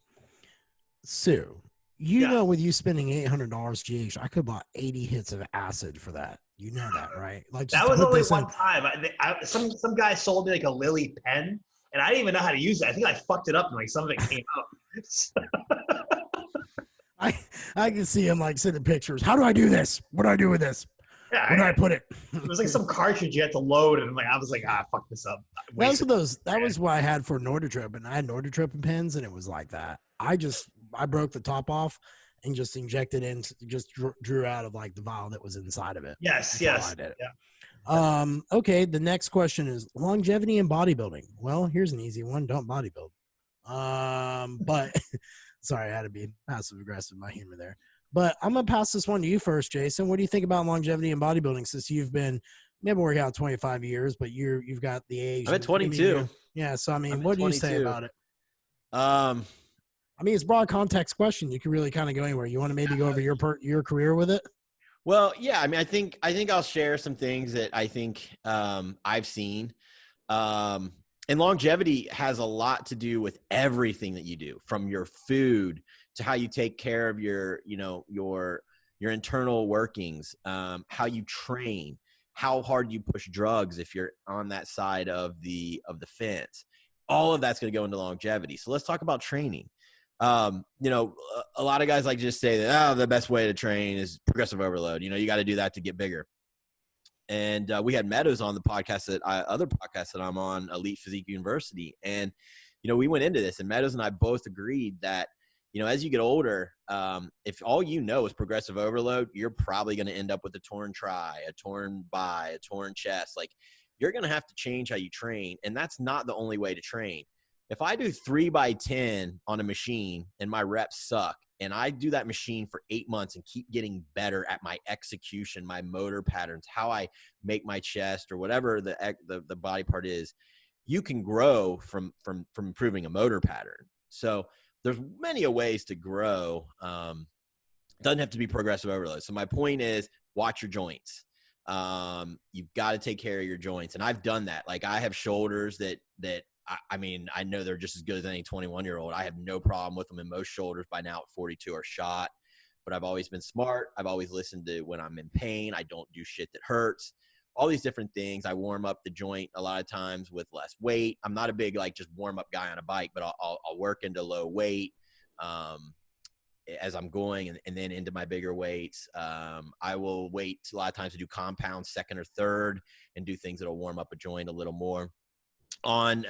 Sue, you know, with you spending $800 GH, I could buy 80 hits of acid for that. You know that, right? Like that was only one time. Some guy sold me like a Lilly pen, and I didn't even know how to use it. I think I fucked it up, and like some of it came out. I can see him like sending pictures. How do I do this? What do I do with this? Yeah, Where do I put it? It was like some cartridge you had to load, and I was like, fuck this up. That was what I had for Norditropin. I had Norditropin pens, and it was like that. I broke the top off and just injected in, just drew out of like the vial that was inside of it. Yes. I did it. Yeah. Okay. The next question is longevity and bodybuilding. Well, here's an easy one. Don't bodybuild. But sorry, I had to be passive aggressive in my humor there. But I'm gonna pass this one to you first, Jason. What do you think about longevity and bodybuilding? Since you've been working out 25 years, but you've got the age. I'm at 22. Yeah. So I mean, what do you say about it? I mean, it's a broad context question. You can really kind of go anywhere. You want to maybe go over your career with it? Well, yeah. I mean, I think I'll share some things that I think I've seen. And longevity has a lot to do with everything that you do, from your food to how you take care of your internal workings, how you train, how hard you push drugs if you're on that side of the fence. All of that's going to go into longevity. So let's talk about training. You know, a lot of guys like to just say that, the best way to train is progressive overload. You know, you got to do that to get bigger. And we had Meadows on the podcast other podcasts that I'm on, Elite Physique University. And, you know, we went into this, and Meadows and I both agreed that, you know, as you get older, if all you know is progressive overload, you're probably going to end up with a torn tri, a torn bi, a torn chest. Like, you're going to have to change how you train. And that's not the only way to train. If I do 3x10 on a machine and my reps suck, and I do that machine for 8 months and keep getting better at my execution, my motor patterns, how I make my chest or whatever the body part is, you can grow from improving a motor pattern. So there's many ways to grow. Doesn't have to be progressive overload. So my point is, watch your joints. You've got to take care of your joints. And I've done that. Like, I have shoulders that I mean, I know they're just as good as any 21-year-old. I have no problem with them, and most shoulders by now at 42 are shot. But I've always been smart. I've always listened to when I'm in pain. I don't do shit that hurts. All these different things. I warm up the joint a lot of times with less weight. I'm not a big, like, just warm up guy on a bike, but I'll work into low weight as I'm going, and then into my bigger weights. I will wait a lot of times to do compounds second or third and do things that'll warm up a joint a little more. On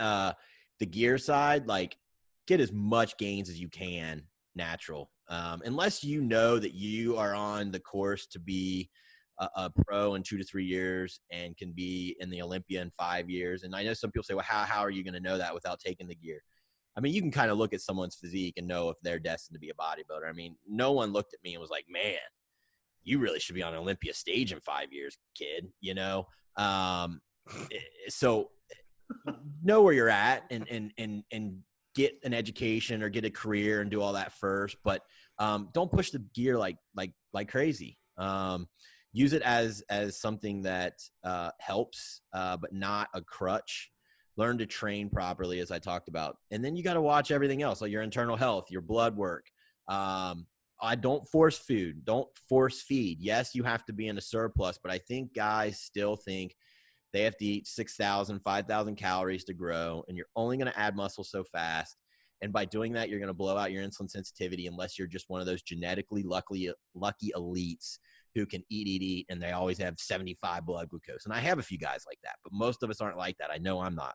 the gear side, like, get as much gains as you can natural. Unless you know that you are on the course to be a pro in 2 to 3 years and can be in the Olympia in 5 years. And I know some people say, well, how are you going to know that without taking the gear? I mean, you can kind of look at someone's physique and know if they're destined to be a bodybuilder. I mean, no one looked at me and was like, man, you really should be on an Olympia stage in 5 years, kid, you know? So know where you're at and get an education or get a career and do all that first. But don't push the gear like crazy. Use it as something that helps, but not a crutch. Learn to train properly, as I talked about. And then you got to watch everything else, like your internal health, your blood work. I don't force food. Don't force feed. Yes, you have to be in a surplus, but I think guys still think they have to eat 6,000, 5,000 calories to grow, and you're only going to add muscle so fast. And by doing that, you're going to blow out your insulin sensitivity unless you're just one of those genetically lucky elites who can eat, and they always have 75 blood glucose. And I have a few guys like that, but most of us aren't like that. I know I'm not.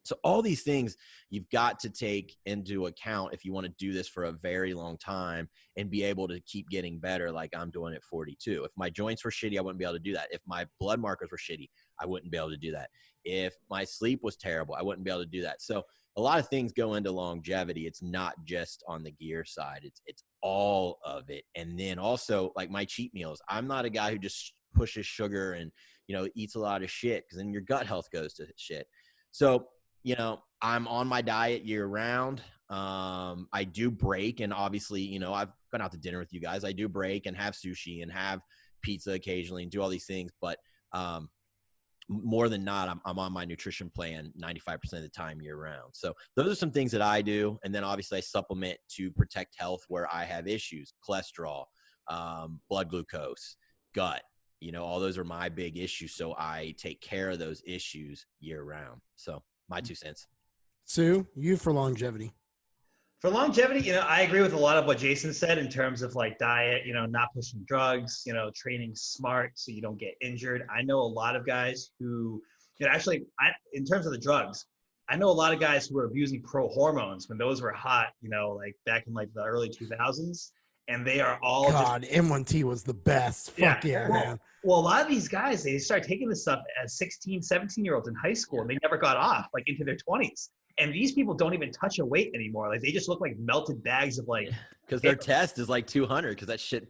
So all these things you've got to take into account if you want to do this for a very long time and be able to keep getting better like I'm doing at 42. If my joints were shitty, I wouldn't be able to do that. If my blood markers were shitty, I wouldn't be able to do that. If my sleep was terrible, I wouldn't be able to do that. So a lot of things go into longevity. It's not just on the gear side. It's all of it. And then also, like, my cheat meals. I'm not a guy who just pushes sugar and, you know, eats a lot of shit, because then your gut health goes to shit. So, you know, I'm on my diet year round. I do break, and obviously, you know, I've gone out to dinner with you guys. I do break and have sushi and have pizza occasionally and do all these things. But more than not, I'm on my nutrition plan 95% of the time year round. So those are some things that I do. And then obviously I supplement to protect health where I have issues: cholesterol, blood glucose, gut. You know, all those are my big issues. So I take care of those issues year round. So my 2 cents. Sue, you for longevity. For longevity, you know, I agree with a lot of what Jason said in terms of like diet, you know, not pushing drugs, you know, training smart so you don't get injured. I know a lot of guys who, you know, actually, in terms of the drugs, I know a lot of guys who were abusing pro hormones when those were hot, you know, like back in like the early 2000s. And they are all God, M1T was the best. Fuck yeah, man. Well, a lot of these guys, they start taking this stuff as 16, 17-year-olds in high school, and they never got off, like, into their 20s. And these people don't even touch a weight anymore. Like, they just look like melted bags of, like... Because their test is like 200, because that shit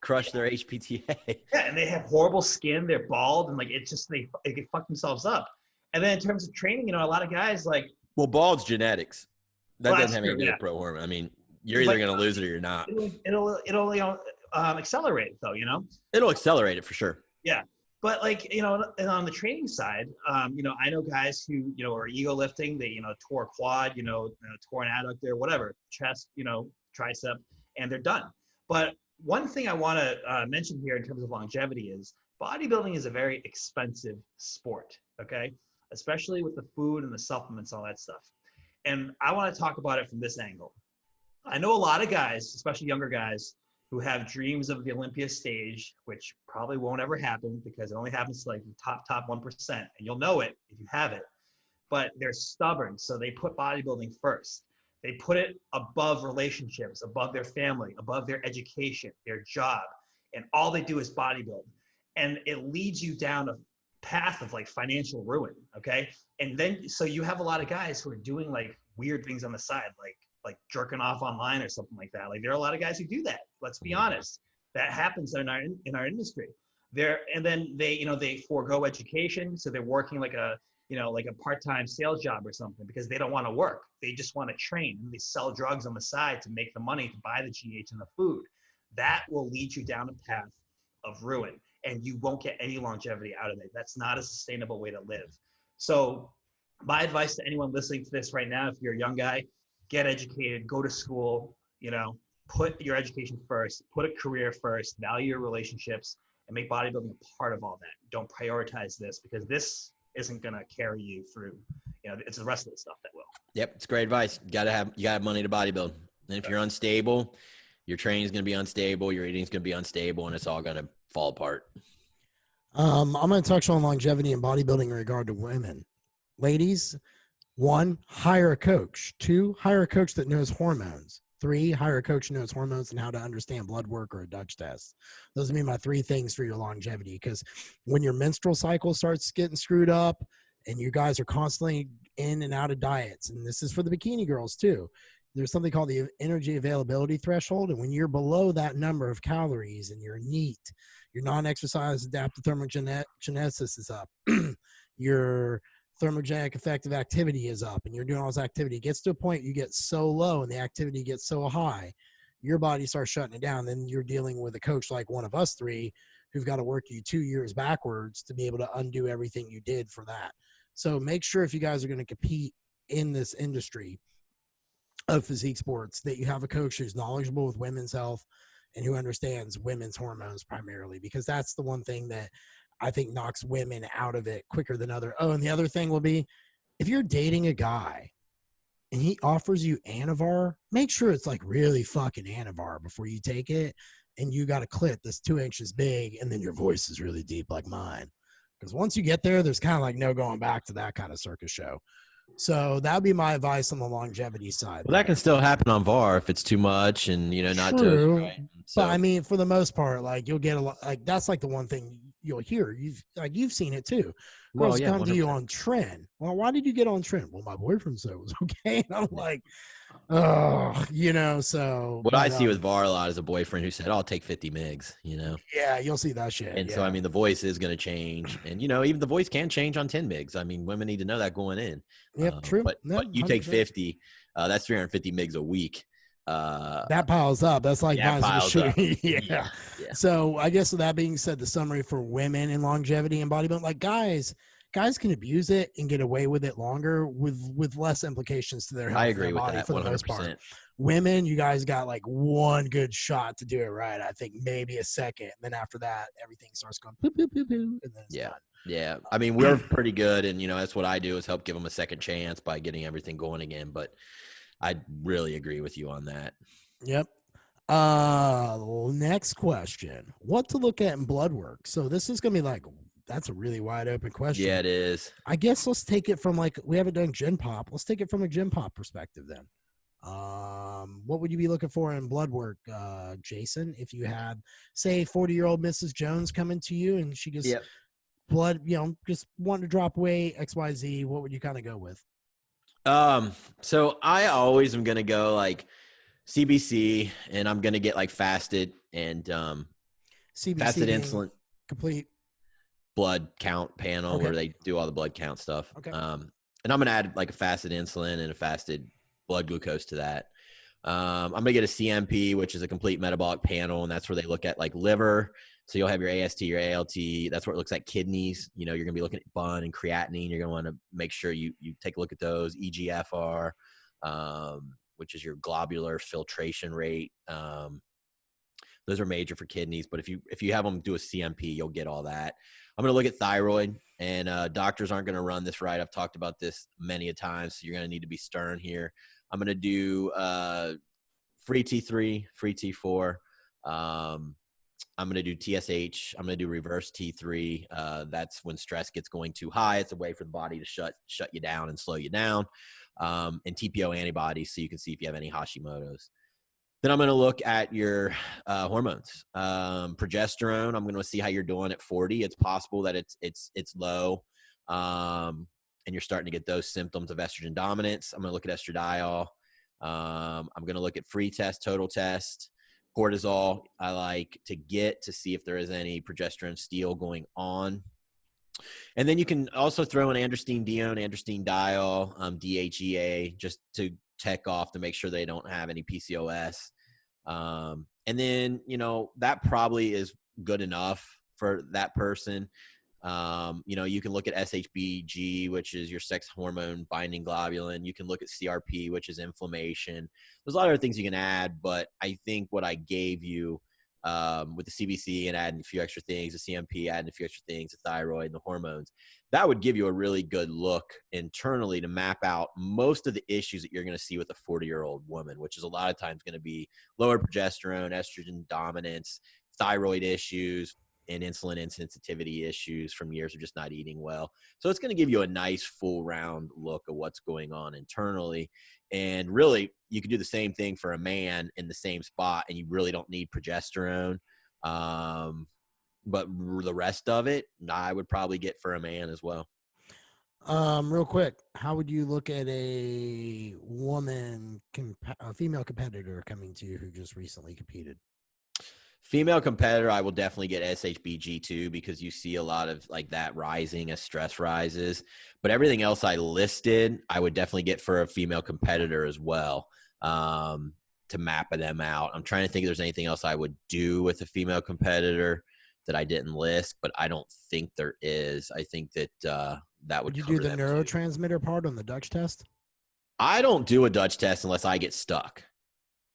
crushed their HPTA. Yeah, and they have horrible skin. They're bald, and, like, it's just, they fuck themselves up. And then in terms of training, you know, a lot of guys, like... Well, bald's genetics. That doesn't have anything to do with pro hormone. I mean, you're either going to lose it or you're not. It'll you know, accelerate it, though, you know? It'll accelerate it for sure. Yeah. But, like, you know, and on the training side, you know, I know guys who, you know, are ego lifting. They, you know, tore a quad, you know, tore an adductor, whatever, chest, you know, tricep, and they're done. But one thing I want to mention here in terms of longevity is bodybuilding is a very expensive sport, okay? Especially with the food and the supplements, all that stuff. And I want to talk about it from this angle. I know a lot of guys, especially younger guys, who have dreams of the Olympia stage, which probably won't ever happen because it only happens to like the top 1%. And you'll know it if you have it. But they're stubborn. So they put bodybuilding first. They put it above relationships, above their family, above their education, their job. And all they do is bodybuild. And it leads you down a path of like financial ruin. Okay. And then, so you have a lot of guys who are doing like weird things on the side, like jerking off online or something like that. Like there are a lot of guys who do that. Let's be honest. That happens in our industry. And then they forego education. So they're working like a part-time sales job or something because they don't want to work. They just want to train, and they sell drugs on the side to make the money to buy the GH and the food. That will lead you down a path of ruin, and you won't get any longevity out of it. That's not a sustainable way to live. So my advice to anyone listening to this right now, if you're a young guy, get educated, go to school, put your education first, put a career first, value your relationships, and make bodybuilding a part of all that. Don't prioritize this because this isn't going to carry you through. It's the rest of the stuff that will. Yep. It's great advice. You gotta have money to bodybuild. And if you're unstable, your training's going to be unstable, your eating's going to be unstable, and it's all going to fall apart. I'm going to touch on longevity and bodybuilding in regard to women. Ladies, 1, hire a coach. 2, hire a coach that knows hormones. 3, hire a coach who knows hormones and how to understand blood work or a Dutch test. Those would be my 3 things for your longevity, because when your menstrual cycle starts getting screwed up and you guys are constantly in and out of diets, and this is for the bikini girls too, there's something called the energy availability threshold. And when you're below that number of calories and you're neat, your non-exercise adaptive thermogenesis is up, your thermogenic effective activity is up, and you're doing all this activity, it gets to a point you get so low and the activity gets so high, your body starts shutting it down. Then you're dealing with a coach like one of us 3 who've got to work you 2 years backwards to be able to undo everything you did for that. So make sure if you guys are going to compete in this industry of physique sports that you have a coach who's knowledgeable with women's health and who understands women's hormones primarily, because that's the one thing that I think knocks women out of it quicker than other. Oh, and the other thing will be, if you're dating a guy and he offers you Anavar, make sure it's like really fucking Anavar before you take it. And you got a clit that's 2 inches big, and then your voice is really deep like mine. Because once you get there, there's kind of like no going back to that kind of circus show. So that would be my advice on the longevity side. Well, that can still happen on VAR if it's too much and, not too. Right? So, but I mean, for the most part, like you'll get a lot, like that's like the one thing you'll hear. You've seen it too. Girls come 100%. To you on trend. Well, why did you get on trend? Well, my boyfriend said it was okay. And I'm like, oh, so. What I see with VAR a lot is a boyfriend who said, I'll take 50 migs, Yeah, you'll see that shit. And so, I mean, the voice is going to change. And, even the voice can change on 10 migs. I mean, women need to know that going in. Yep, true. But you take 50, that's 350 migs a week. That piles up. That's like piles up. Yeah. So I guess with that being said, the summary for women in longevity and bodybuilding, like guys can abuse it and get away with it longer with less implications to their health. I agree with body that, for 100%. the most part. Women, you guys got like one good shot to do it right. I think maybe a second. And then after that, everything starts going poo, poo, poo, poo, and then it's done. Yeah. I mean, we're pretty good. And, that's what I do is help give them a second chance by getting everything going again. But I really agree with you on that. Yep. Next question. What to look at in blood work? So this is going to be like, that's a really wide open question. Yeah, it is. I guess let's take it from like, we haven't done Gen Pop. Let's take it from a Gen Pop perspective then. What would you be looking for in blood work, Jason, if you had, say, 40-year-old Mrs. Jones coming to you and she just blood, just wanting to drop weight, XYZ, what would you kind of go with? So I always am going to go like CBC, and I'm going to get like fasted and CBC fasted insulin. Complete blood count panel where they do all the blood count stuff. Okay. And I'm going to add like a fasted insulin and a fasted blood glucose to that. I'm going to get a CMP, which is a complete metabolic panel. And that's where they look at like liver. So you'll have your AST, your ALT. That's where it looks like kidneys. You're going to be looking at bun and creatinine. You're going to want to make sure you take a look at those. EGFR, which is your globular filtration rate. Those are major for kidneys. But if you have them do a CMP, you'll get all that. I'm going to look at thyroid, and doctors aren't going to run this right. I've talked about this many a time, so you're going to need to be stern here. I'm going to do free T3, free T4. I'm going to do TSH. I'm going to do reverse T3. That's when stress gets going too high. It's a way for the body to shut you down and slow you down. And TPO antibodies, so you can see if you have any Hashimoto's. Then I'm going to look at your hormones. Progesterone, I'm going to see how you're doing at 40. It's possible that it's low, and you're starting to get those symptoms of estrogen dominance. I'm going to look at estradiol. I'm going to look at free test, total test. Cortisol, I like to get to see if there is any progesterone steal going on. And then you can also throw in androstenedione, androstenediol, DHEA, just to check off to make sure they don't have any PCOS. And then, that probably is good enough for that person. You can look at SHBG, which is your sex hormone binding globulin. You can look at CRP, which is inflammation. There's a lot of other things you can add, but I think what I gave you with the CBC and adding a few extra things, the CMP, adding a few extra things, the thyroid and the hormones, that would give you a really good look internally to map out most of the issues that you're going to see with a 40-year-old woman, which is a lot of times going to be lower progesterone, estrogen dominance, thyroid issues, and insulin insensitivity issues from years of just not eating well. So it's going to give you a nice full round look of what's going on internally. And really, you can do the same thing for a man in the same spot, and you really don't need progesterone. But the rest of it, I would probably get for a man as well. Real quick, how would you look at a female competitor coming to you who just recently competed? Female competitor, I will definitely get SHBG too, because you see a lot of like that rising as stress rises. But everything else I listed, I would definitely get for a female competitor as well, to map them out. I'm trying to think if there's anything else I would do with a female competitor that I didn't list, but I don't think there is. I think that that would you do the neurotransmitter too. part on the Dutch test? I don't do a Dutch test unless I get stuck.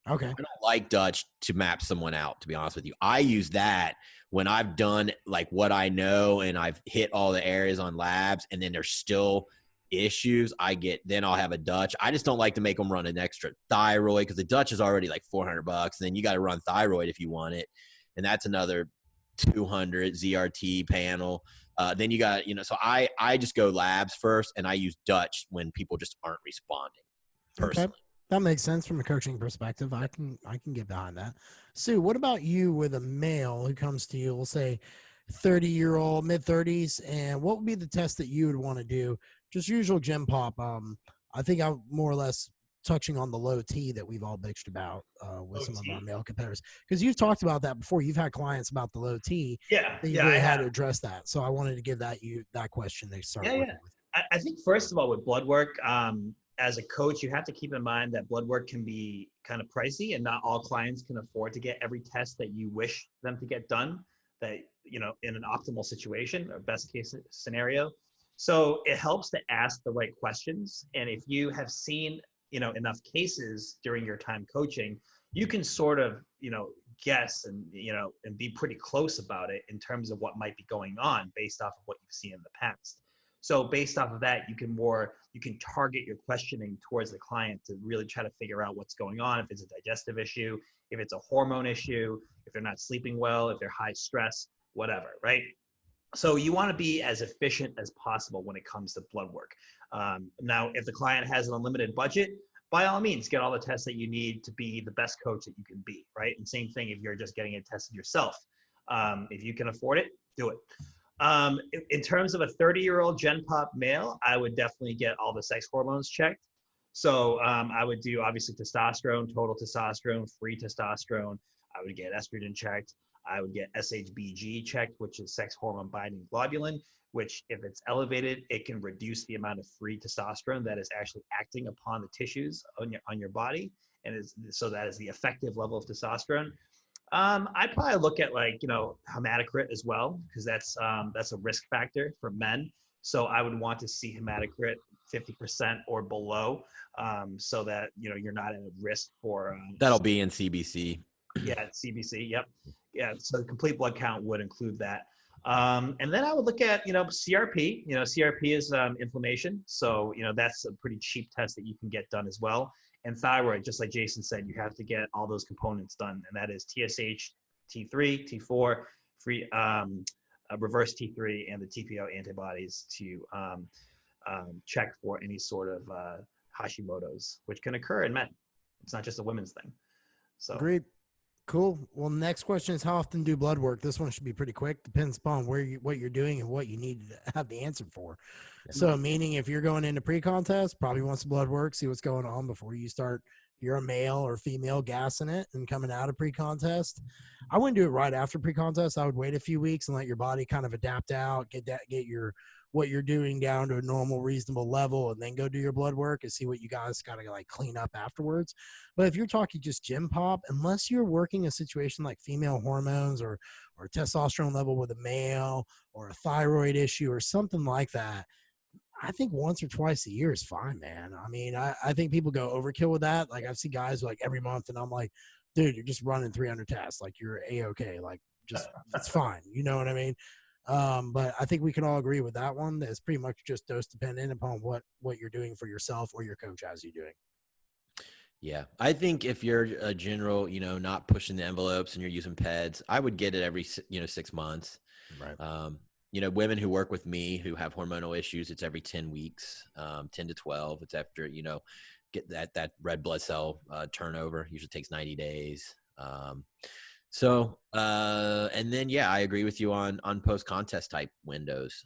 Okay. I don't like Dutch to map someone out, to be honest with you. I use that when I've done like what I know and I've hit all the areas on labs and then there's still issues. Then I'll have a Dutch. I just don't like to make them run an extra thyroid because the Dutch is already like $400 and then you got to run thyroid if you want it. And that's another 200 ZRT panel. Then you got, so I just go labs first and I use Dutch when people just aren't responding personally. Okay. That makes sense from a coaching perspective. I can get behind that. Sue, what about you with a male who comes to you, we'll say 30-year-old, mid-30s, and what would be the test that you would want to do? Just usual gym pop. I think I'm more or less touching on the low T that we've all bitched about with some of our male competitors. Because you've talked about that before. You've had clients about the low T. Yeah. You really had to address that. So I wanted to give that question they start working with. I think first of all with Bloodwork, as a coach, you have to keep in mind that blood work can be kind of pricey and not all clients can afford to get every test that you wish them to get done that, in an optimal situation or best case scenario. So it helps to ask the right questions. And if you have seen, enough cases during your time coaching, you can sort of, guess and, and be pretty close about it in terms of what might be going on based off of what you've seen in the past. So based off of that, you can target your questioning towards the client to really try to figure out what's going on, if it's a digestive issue, if it's a hormone issue, if they're not sleeping well, if they're high stress, whatever, right? So you want to be as efficient as possible when it comes to blood work. Now, if the client has an unlimited budget, by all means, get all the tests that you need to be the best coach that you can be, right? And same thing if you're just getting it tested yourself. If you can afford it, do it. In terms of a 30-year-old Gen Pop male, I would definitely get all the sex hormones checked. So I would do obviously testosterone, total testosterone, free testosterone. I would get estrogen checked. I would get SHBG checked, which is sex hormone binding globulin, which if it's elevated, it can reduce the amount of free testosterone that is actually acting upon the tissues on your body. And so that is the effective level of testosterone. I'd probably look at hematocrit as well, because that's a risk factor for men. So I would want to see hematocrit 50% or below, so that you're not at risk for. That'll be in CBC. Yeah, CBC. Yep. Yeah. So the complete blood count would include that. And then I would look at CRP. CRP is inflammation, so that's a pretty cheap test that you can get done as well. And thyroid, just like Jason said, you have to get all those components done, and that is TSH, T3, T4, reverse T3, and the TPO antibodies to check for any sort of Hashimoto's, which can occur in men. It's not just a women's thing. So Agreed. Cool. Well, next question is, how often do blood work? This one should be pretty quick. Depends upon what you're doing and what you need to have the answer for. So, meaning if you're going into pre-contest, probably wants blood work, see what's going on before you start. You're a male or female gassing it and coming out of pre-contest. I wouldn't do it right after pre-contest. I would wait a few weeks and let your body kind of adapt out, get what you're doing down to a normal, reasonable level, and then go do your blood work and see what you guys got to like clean up afterwards. But if you're talking just gym pop, unless you're working a situation like female hormones or testosterone level with a male or a thyroid issue or something like that, I think once or twice a year is fine, man. I mean, I think people go overkill with that. Like I've seen guys like every month, and I'm like, dude, you're just running 300 tests. Like you're A-okay. Like just, it's fine. You know what I mean? But I think we can all agree with that one. That's pretty much just dose dependent upon what you're doing for yourself or your coach has you doing. Yeah. I think if you're a general, not pushing the envelopes and you're using PEDs, I would get it every, 6 months. Right. Women who work with me who have hormonal issues, it's every 10 weeks, 10 to 12. It's after, get that red blood cell turnover. Usually takes 90 days. And then, yeah, I agree with you on post-contest type windows.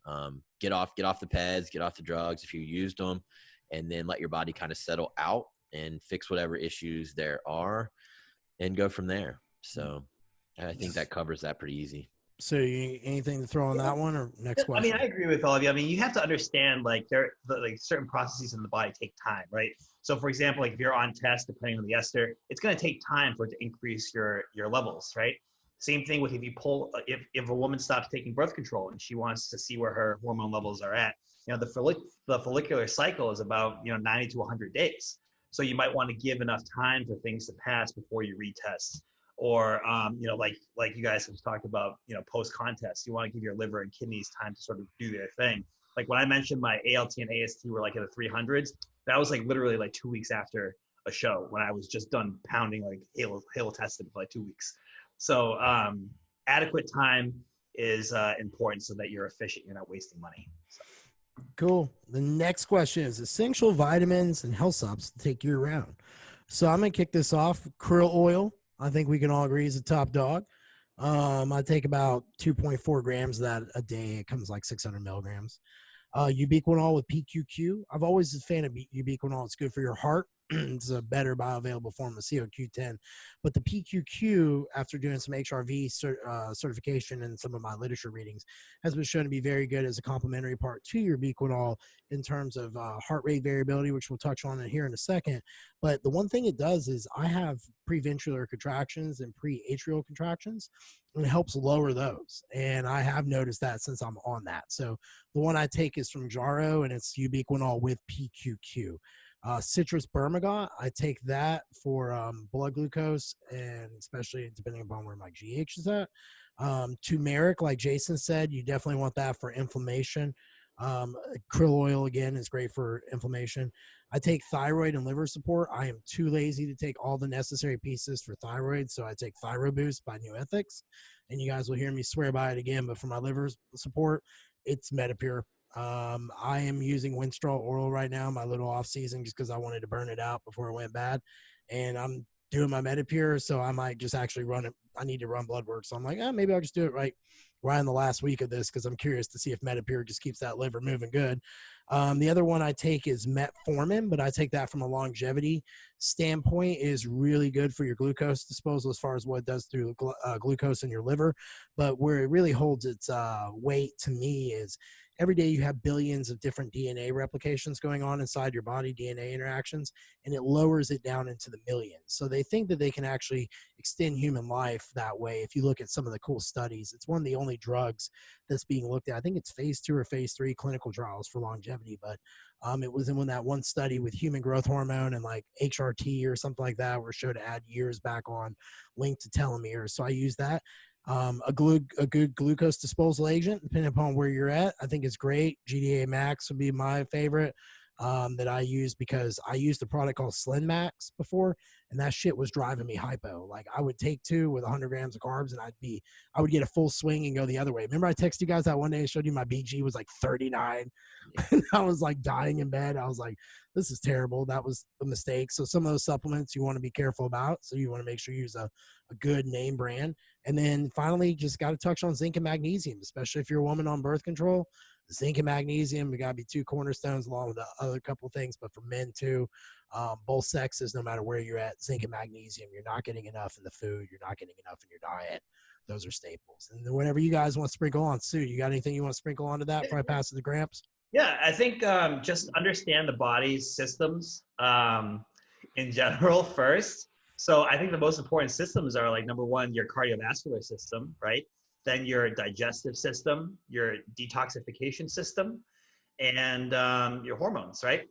Get off the PEDs, get off the drugs if you used them, and then let your body kind of settle out and fix whatever issues there are and go from there. So I think that covers that pretty easy. So anything to throw on that one, or next question? I mean, I agree with all of you. I mean, you have to understand like certain processes in the body take time, right? So for example, like if you're on test, depending on the ester, it's going to take time for it to increase your levels, right? Same thing with if a woman stops taking birth control and she wants to see where her hormone levels are at, the follicular cycle is about 90 to 100 days. So you might want to give enough time for things to pass before you retest. Or, like you guys have talked about, post-contest, you want to give your liver and kidneys time to sort of do their thing. Like when I mentioned my ALT and AST were like in the 300s, that was like literally like 2 weeks after a show when I was just done pounding like Halo tested for like 2 weeks. So adequate time is important so that you're efficient, you're not wasting money. So. Cool. The next question is essential vitamins and health subs to take year round. So I'm going to kick this off. Krill oil, I think we can all agree, is a top dog. I take about 2.4 grams of that a day. It comes like 600 milligrams. Ubiquinol with PQQ. I've always been a fan of ubiquinol. It's good for your heart. It's a better bioavailable form of CoQ10. But the PQQ, after doing some HRV certification and some of my literature readings, has been shown to be very good as a complementary part to your ubiquinol in terms of heart rate variability, which we'll touch on here in a second. But the one thing it does is I have preventricular contractions and preatrial contractions, and it helps lower those. And I have noticed that since I'm on that. So the one I take is from Jaro, and it's ubiquinol with PQQ. Citrus bergamot, I take that for blood glucose, and especially depending upon where my GH is at. Turmeric, like Jason said, you definitely want that for inflammation. Krill oil, again, is great for inflammation. I take thyroid and liver support. I am too lazy to take all the necessary pieces for thyroid, so I take Thyro Boost by New Ethics, and you guys will hear me swear by it again, but for my liver support, it's Metapure. I am using Winstrol Oral right now, my little off season, just because I wanted to burn it out before it went bad. And I'm doing my Metapure, so I might just actually run it. I need to run blood work. So I'm like, maybe I'll just do it right in the last week of this, because I'm curious to see if Metapure just keeps that liver moving good. The other one I take is Metformin, but I take that from a longevity standpoint. It is really good for your glucose disposal as far as what it does through glucose in your liver. But where it really holds its weight to me is every day you have billions of different DNA replications going on inside your body, DNA interactions, and it lowers it down into the millions. So they think that they can actually extend human life that way. If you look at some of the cool studies, it's one of the only drugs that's being looked at. I think it's phase 2 or phase 3 clinical trials for longevity, but it was in that one study with human growth hormone and like HRT or something like that, where it showed to add years back on linked to telomeres. So I use that. A good glucose disposal agent, depending upon where you're at, I think is great. GDA Max would be my favorite. that I use because I used a product called Slim Max before, and that shit was driving me hypo. Like I would take 2 with 100 grams of carbs, and I would get a full swing and go the other way. Remember I texted you guys that one day I showed you my BG was like 39, and I was like dying in bed. I was like, this is terrible. That was a mistake. So some of those supplements you want to be careful about. So you want to make sure you use a good name brand. And then finally, just got to touch on zinc and magnesium, especially if you're a woman on birth control. Zinc and magnesium, we got to be 2 cornerstones along with the other couple of things. But for men too, both sexes, no matter where you're at, zinc and magnesium, you're not getting enough in the food. You're not getting enough in your diet. Those are staples. And then whatever you guys want to sprinkle on, Sue, you got anything you want to sprinkle onto that before I pass to the Gramps? Yeah, I think just understand the body's systems in general first. So I think the most important systems are like, number one, your cardiovascular system, right? Then your digestive system, your detoxification system, and your hormones, right?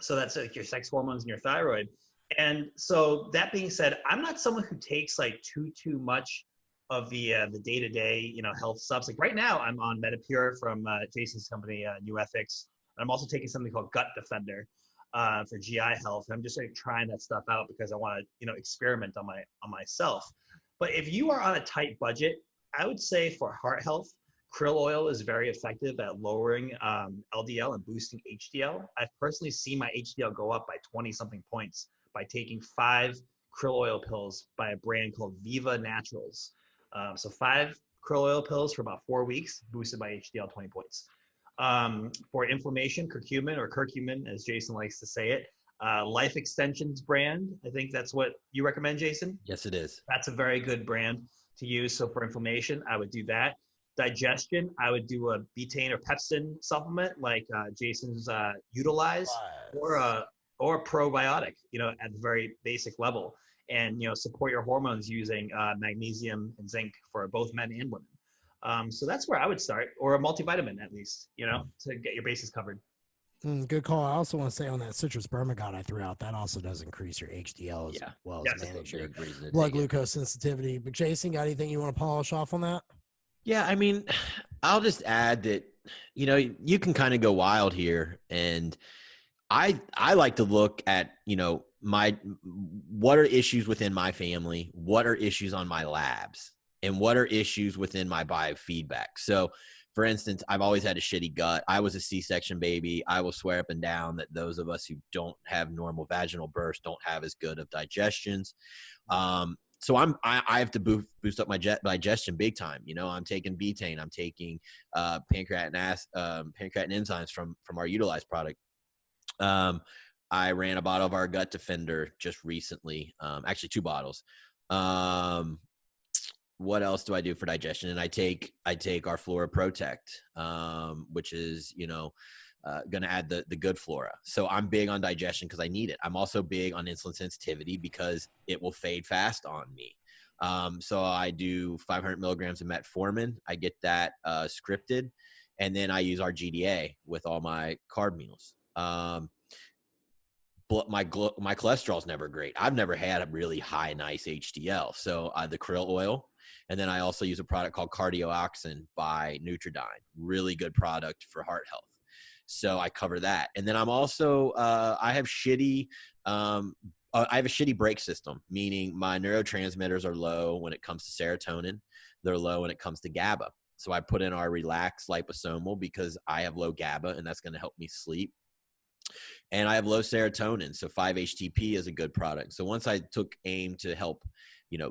So that's like your sex hormones and your thyroid. And so that being said, I'm not someone who takes like too much of the day-to-day, health subs. Like right now I'm on Metapure from Jason's company, New Ethics. And I'm also taking something called Gut Defender for GI health. I'm just like trying that stuff out because I want to, experiment on myself. But if you are on a tight budget, I would say for heart health, krill oil is very effective at lowering LDL and boosting HDL. I've personally seen my HDL go up by 20-something points by taking 5 krill oil pills by a brand called Viva Naturals. So 5 krill oil pills for about 4 weeks, boosted my HDL 20 points. For inflammation, curcumin, as Jason likes to say it, Life Extensions brand. I think that's what you recommend, Jason? Yes, it is. That's a very good brand to use. So for inflammation, I would do that. Digestion, I would do a betaine or pepsin supplement like Jason's Utilize, or a probiotic, at the very basic level, and support your hormones using magnesium and zinc for both men and women. So that's where I would start, or a multivitamin at least, to get your bases covered. Good call. I also want to say on that citrus bergamot I threw out, that also does increase your HDL as well as manage your blood glucose sensitivity. But Jason, got anything you want to polish off on that? Yeah, I mean, I'll just add that, you can kind of go wild here. And I like to look at, what are issues within my family? What are issues on my labs? And what are issues within my biofeedback? So, for instance, I've always had a shitty gut. I was a C-section baby. I will swear up and down that those of us who don't have normal vaginal births don't have as good of digestions. So I have to boost up my digestion big time. I'm taking betaine. I'm taking pancreatin enzymes from our Utilize product. I ran a bottle of our Gut Defender just recently. Actually, 2 bottles. What else do I do for digestion? And I take our Flora Protect, which is going to add the good flora. So I'm big on digestion because I need it. I'm also big on insulin sensitivity because it will fade fast on me. So I do 500 milligrams of metformin. I get that scripted, and then I use our GDA with all my carb meals. But my cholesterol is never great. I've never had a really high, nice HDL. So the krill oil, and then I also use a product called Cardioxin by Nutridyne. Really good product for heart health. So I cover that. And then I'm also, I have a shitty brake system, meaning my neurotransmitters are low when it comes to serotonin. They're low when it comes to GABA. So I put in our Relax liposomal because I have low GABA, and that's going to help me sleep. And I have low serotonin. So 5-HTP is a good product. So once I took AIM to help,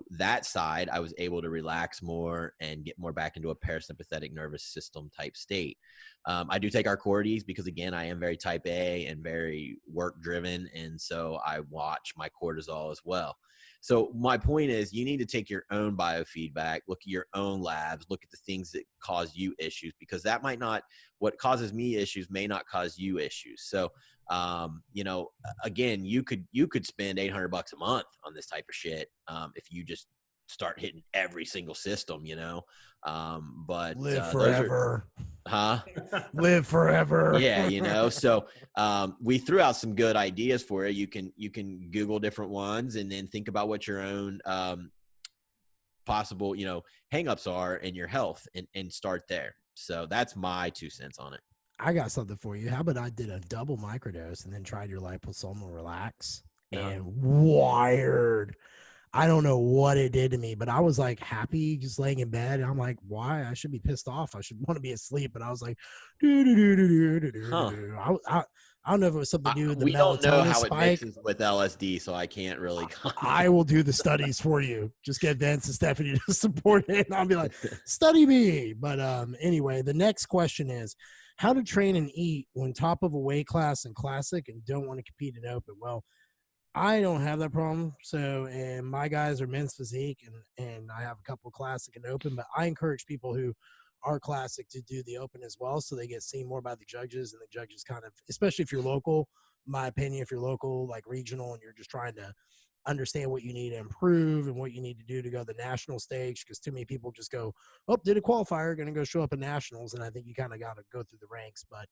that side, I was able to relax more and get more back into a parasympathetic nervous system type state. I do take our Cordes because, again, I am very type A and very work driven. And so I watch my cortisol as well. So my point is, you need to take your own biofeedback, look at your own labs, look at the things that cause you issues, because that might not, what causes me issues may not cause you issues. So, again, you could spend $800 a month on this type of shit if you just start hitting every single system, but live forever. Live forever. Yeah. So we threw out some good ideas for you. You can Google different ones and then think about what your own possible, hangups are in your health and start there. So that's my 2 cents on it. I got something for you. How about I did a double microdose and then tried your liposomal relax Uh-huh. and wired. I don't know what it did to me, but I was like happy just laying in bed. And I'm like, why? I should be pissed off. I should want to be asleep. But I was like, do do do do do do do Huh. do. I don't know if it was something to do with the We don't know melatonin how it spike. mixes with LSD, so I can't really comment. I will do the studies for you. Just get Vince and Stephanie to support it. And I'll be like, study me. But anyway, the next question is how to train and eat when top of a weight class in classic and don't want to compete in open. Well, I don't have that problem. So, and my guys are men's physique and I have a couple classic and open, but I encourage people who are classic to do the open as well. So they get seen more by the judges and the judges kind of, especially if you're local, my opinion, if you're local, like regional, and you're just trying to understand what you need to improve and what you need to do to go to the national stage. Cause too many people just go, oh, did a qualifier, going to go show up in nationals. And I think you kind of got to go through the ranks, but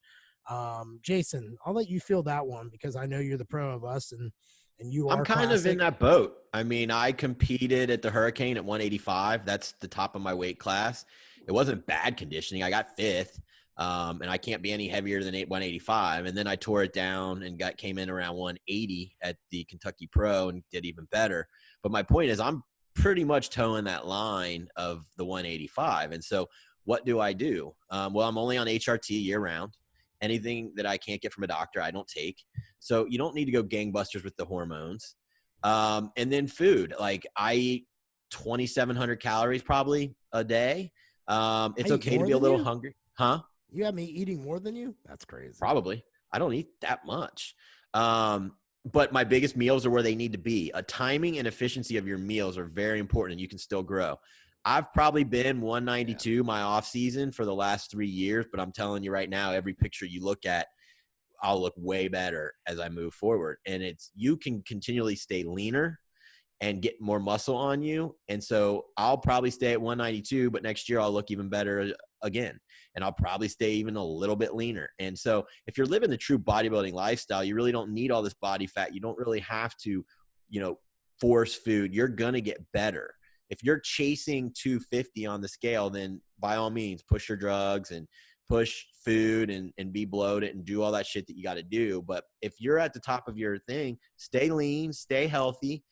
Jason, I'll let you feel that one because I know you're the pro of us and you I'm are kind of in classic. that boat. I mean, I competed at the Hurricane at 185. That's the top of my weight class. It wasn't bad conditioning. I got fifth, and I can't be any heavier than 185. And then I tore it down and came in around 180 at the Kentucky Pro and did even better. But my point is, I'm pretty much towing that line of the 185. And so, what do I do? Well, I'm only on HRT year round. Anything that I can't get from a doctor, I don't take. So you don't need to go gangbusters with the hormones. And then food, like I eat 2,700 calories probably a day. It's I eat okay to more be a than little you. hungry. Huh? You have me eating more than you. That's crazy. Probably. I don't eat that much. But my biggest meals are where they need to be. A timing and efficiency of your meals are very important and you can still grow. I've probably been 192 my off season for the last 3 years, but I'm telling you right now, every picture you look at, I'll look way better as I move forward. And you can continually stay leaner and get more muscle on you. And so I'll probably stay at 192, but next year I'll look even better again. And I'll probably stay even a little bit leaner. And so if you're living the true bodybuilding lifestyle, you really don't need all this body fat. You don't really have to, force food. You're going to get better. If you're chasing 250 on the scale, then by all means, push your drugs and push food and be bloated and do all that shit that you got to do. But if you're at the top of your thing, stay lean, stay healthy,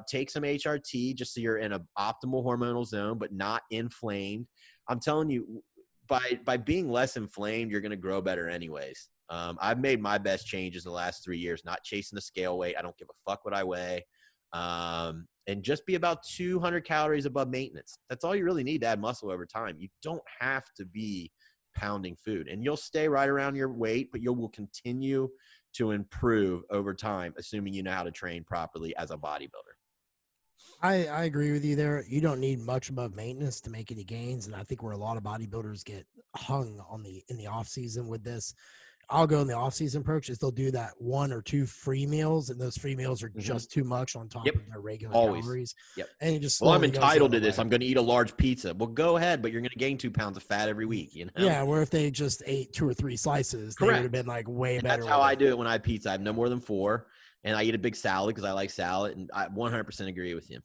take some HRT just so you're in an optimal hormonal zone, but not inflamed. I'm telling you, by being less inflamed, you're going to grow better anyways. I've made my best changes in the last 3 years, not chasing the scale weight. I don't give a fuck what I weigh. And just be about 200 calories above maintenance. That's all you really need to add muscle over time. You don't have to be pounding food, and you'll stay right around your weight, but you will continue to improve over time, assuming you know how to train properly as a bodybuilder. I agree with you there. You don't need much above maintenance to make any gains. And I think where a lot of bodybuilders get hung on in the off season with this, I'll go in the off-season approach is they'll do that 1 or 2 free meals, and those free meals are just too much on top of their regular calories. Yep. And you just well, I'm entitled to this. I'm going to eat a large pizza. Well, go ahead, but you're going to gain 2 pounds of fat every week. Yeah. Where if they just ate 2 or 3 slices, they would have been like way better. That's how I do it when I have pizza. I have no more than 4, and I eat a big salad because I like salad. And I 100% agree with you.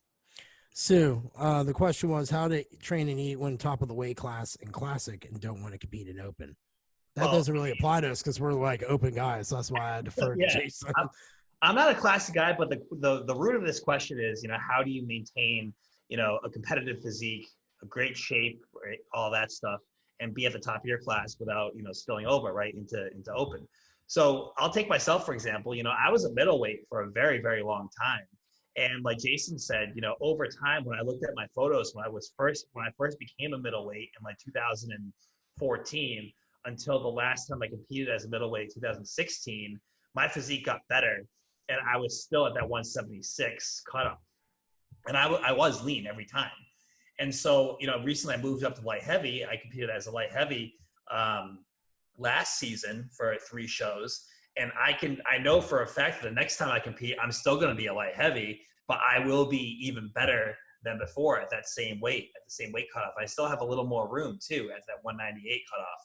Sue, the question was how to train and eat when top of the weight class in classic and don't want to compete in open. That doesn't really apply to us because we're like open guys. So that's why I defer to Jason. I'm not a classic guy, but the root of this question is, how do you maintain, a competitive physique, a great shape, right, all that stuff, and be at the top of your class without, spilling over right into open. So I'll take myself for example. I was a middleweight for a very, very long time, and like Jason said, over time when I looked at my photos when I first became a middleweight in like 2014. Until the last time I competed as a middleweight in 2016, my physique got better, and I was still at that 176 cutoff. And I was lean every time. And so, recently I moved up to light heavy. I competed as a light heavy last season for 3 shows. And I know for a fact that the next time I compete, I'm still going to be a light heavy, but I will be even better than before at that same weight, at the same weight cutoff. I still have a little more room too at that 198 cutoff.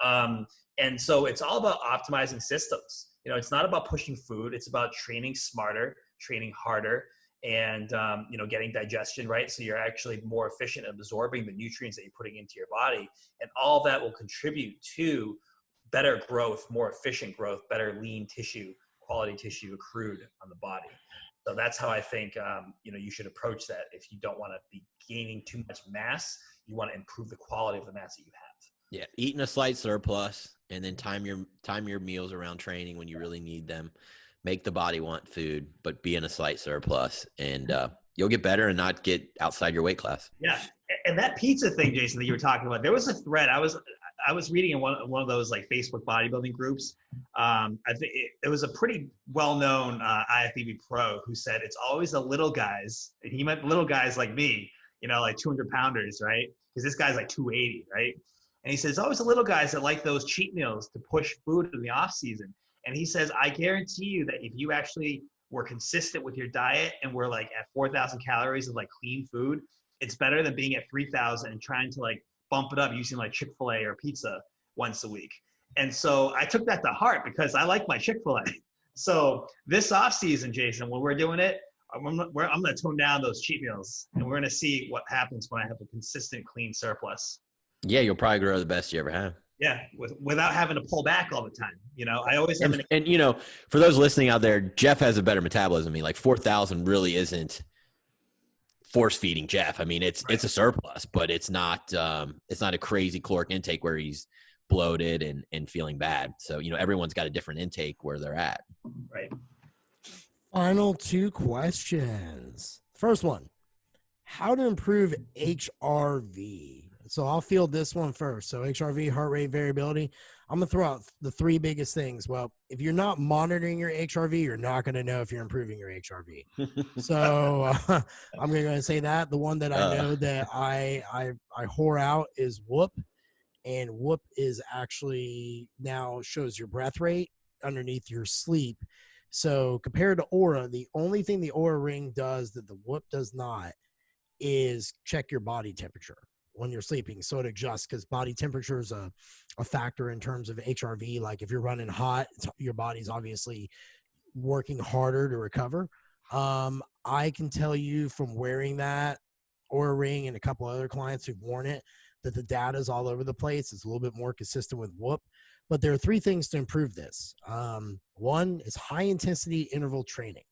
And so it's all about optimizing systems. It's not about pushing food. It's about training smarter, training harder, and, getting digestion right. So you're actually more efficient at absorbing the nutrients that you're putting into your body. And all that will contribute to better growth, more efficient growth, better lean tissue, quality tissue accrued on the body. So that's how I think, you should approach that. If you don't want to be gaining too much mass, you want to improve the quality of the mass that you have. Yeah, eating a slight surplus, and then time your meals around training when you really need them. Make the body want food, but be in a slight surplus, and you'll get better and not get outside your weight class. Yeah, and that pizza thing, Jason, that you were talking about, there was a thread I was reading in one of those like Facebook bodybuilding groups. I think it was a pretty well-known IFBB pro who said it's always the little guys, and he meant little guys like me, like 200 pounders, right? Because this guy's like 280, right? And he says it's always the little guys that like those cheat meals to push food in the off season. And he says, I guarantee you that if you actually were consistent with your diet and were like at 4,000 calories of like clean food, it's better than being at 3,000 and trying to like bump it up using like Chick-fil-A or pizza once a week. And so I took that to heart because I like my Chick-fil-A. So this off season, Jason, when we're doing it, I'm going to tone down those cheat meals, and we're going to see what happens when I have a consistent clean surplus. Yeah, you'll probably grow the best you ever have. Yeah, without having to pull back all the time. I always have and for those listening out there, Jeff has a better metabolism. I mean, like 4,000 really isn't force feeding Jeff. I mean, it's a surplus, but it's not a crazy caloric intake where he's bloated and feeling bad. So, everyone's got a different intake where they're at. Right. Final 2 questions. First one, how to improve HRV? So I'll field this one first. So HRV, heart rate variability. I'm going to throw out the 3 biggest things. Well, if you're not monitoring your HRV, you're not going to know if you're improving your HRV. So I'm going to say that. The one that I know that I whore out is Whoop. And Whoop is actually now shows your breath rate underneath your sleep. So compared to Aura, the only thing the Aura ring does that the Whoop does not is check your body temperature when you're sleeping. So it adjusts because body temperature is a factor in terms of HRV. Like if you're running hot, your body's obviously working harder to recover. I can tell you from wearing that Aura ring and a couple other clients who've worn it that the data is all over the place. It's a little bit more consistent with Whoop. But there are 3 things to improve this. One is high intensity interval training.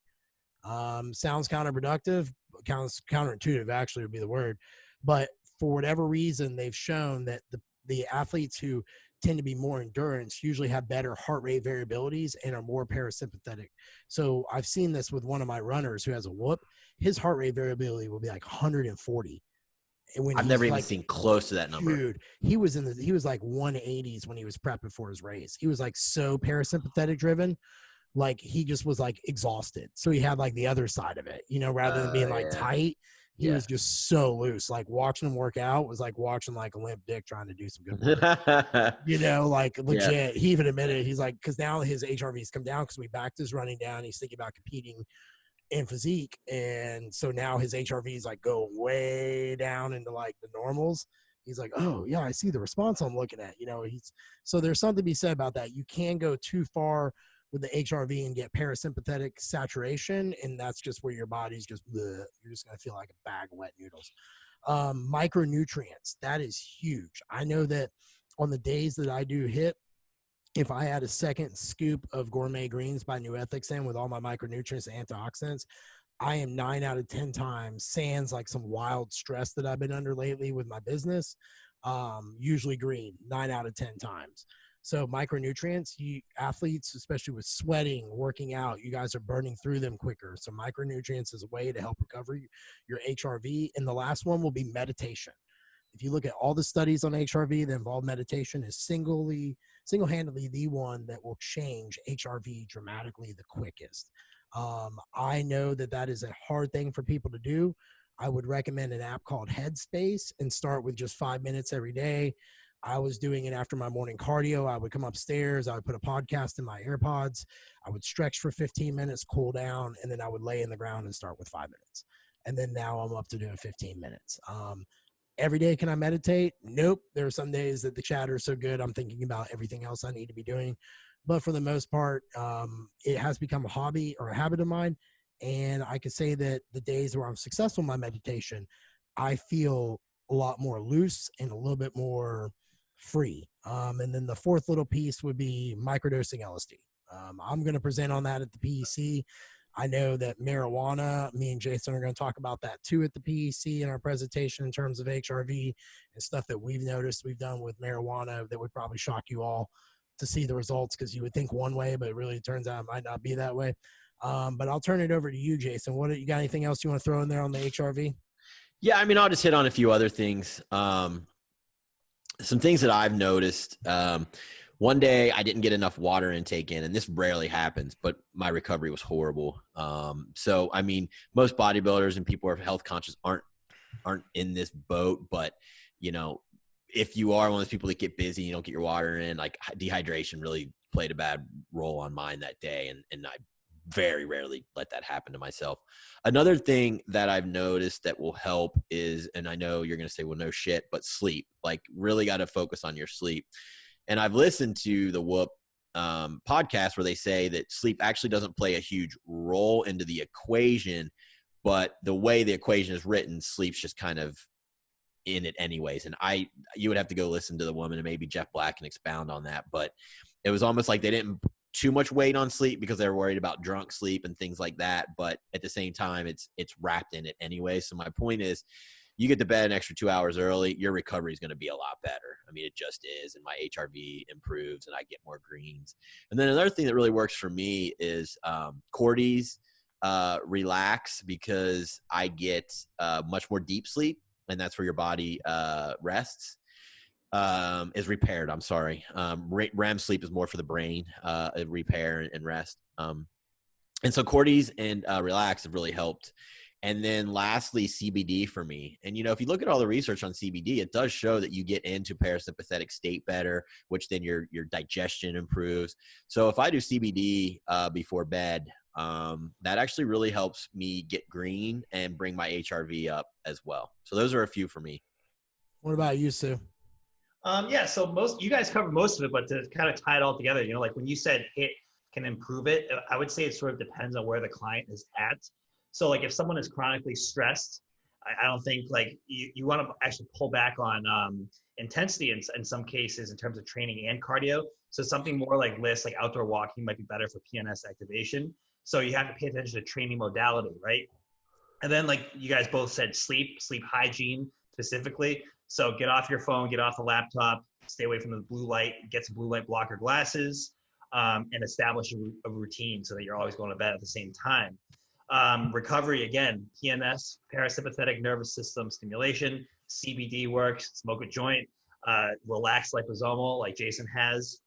Sounds counterproductive, counterintuitive actually would be the word. But for whatever reason, they've shown that the athletes who tend to be more endurance usually have better heart rate variabilities and are more parasympathetic. So I've seen this with one of my runners who has a Whoop. His heart rate variability will be like 140. And I've never even seen close to that number. Dude, he was like 180s when he was prepping for his race. He was like so parasympathetic driven. Like he just was like exhausted. So he had like the other side of it, rather than being like tight. He was just so loose. Like watching him work out was like watching like a limp dick trying to do some good work. Like legit. Yeah. He even admitted, he's like, because now his HRVs come down because we backed his running down. He's thinking about competing in physique. And so now his HRVs like go way down into like the normals. He's like, oh yeah, I see the response I'm looking at. So there's something to be said about that. You can go too far with the HRV and get parasympathetic saturation, and that's just where your body's just bleh. You're just gonna feel like a bag of wet noodles. Micronutrients, that is huge. I know that on the days that I do HIIT, if I had a second scoop of Gourmet Greens by New Ethics in with all my micronutrients and antioxidants, I am 9 out of 10 times, sans like some wild stress that I've been under lately with my business, usually green 9 out of 10 times. So micronutrients, athletes, especially with sweating, working out, you guys are burning through them quicker. So micronutrients is a way to help recover your HRV. And the last one will be meditation. If you look at all the studies on HRV that involve meditation, is single-handedly the one that will change HRV dramatically the quickest. I know that is a hard thing for people to do. I would recommend an app called Headspace and start with just 5 minutes every day. I was doing it after my morning cardio. I would come upstairs. I would put a podcast in my AirPods. I would stretch for 15 minutes, cool down, and then I would lay in the ground and start with 5 minutes. And then now I'm up to doing 15 minutes. Every day, can I meditate? Nope. There are some days that the chatter is so good, I'm thinking about everything else I need to be doing. But for the most part, it has become a hobby or a habit of mine. And I can say that the days where I'm successful in my meditation, I feel a lot more loose and a little bit more free. And then the fourth little piece would be microdosing LSD. I'm going to present on that at the PEC. I know that marijuana, me and Jason are going to talk about that too at the PEC in our presentation in terms of HRV and stuff that we've noticed we've done with marijuana that would probably shock you all to see the results, because you would think one way, but it really turns out it might not be that way. But I'll turn it over to you, Jason. You got anything else you want to throw in there on the HRV? Yeah, I mean, I'll just hit on a few other things. Some things that I've noticed. One day I didn't get enough water intake in, and this rarely happens, but my recovery was horrible. So, I mean, most bodybuilders and people who are health conscious aren't in this boat, but, you know, if you are one of those people that get busy, you don't get your water in, like dehydration really played a bad role on mine that day. And I very rarely let that happen to myself. Another thing that I've noticed that will help is, and I know you're going to say, well, no shit, but sleep. Like, really got to focus on your sleep. And I've listened to the Whoop podcast where they say that sleep actually doesn't play a huge role into the equation, but the way the equation is written, sleep's just kind of in it anyways. And you would have to go listen to the woman, and maybe Jeff Black can expound on that. But it was almost like they didn't put too much weight on sleep because they were worried about drunk sleep and things like that. But at the same time, it's wrapped in it anyway. So my point is, you get to bed an extra 2 hours early, your recovery is going to be a lot better. I mean, it just is. And my HRV improves and I get more greens. And then another thing that really works for me is Cordy's relax, because I get much more deep sleep, and that's where your body rests, is repaired. I'm sorry. REM sleep is more for the brain, repair and rest. And so Cordy's and relax have really helped. And then lastly, CBD for me. And, you know, if you look at all the research on CBD, it does show that you get into parasympathetic state better, which then your digestion improves. So if I do CBD before bed, that actually really helps me get green and bring my HRV up as well. So those are a few for me. What about you, Sue? Yeah, so you guys covered most of it, but to kind of tie it all together, you know, like when you said it can improve it, I would say it sort of depends on where the client is at. So like if someone is chronically stressed, I don't think like you want to actually pull back on intensity in some cases in terms of training and cardio. So something more like lists, like outdoor walking might be better for PNS activation. So you have to pay attention to training modality, right? And then like you guys both said, sleep hygiene specifically. So get off your phone, get off the laptop, stay away from the blue light, get some blue light blocker glasses, and establish a routine so that you're always going to bed at the same time. Recovery, again, PNS, parasympathetic nervous system stimulation, CBD works, smoke a joint, relax liposomal like Jason has,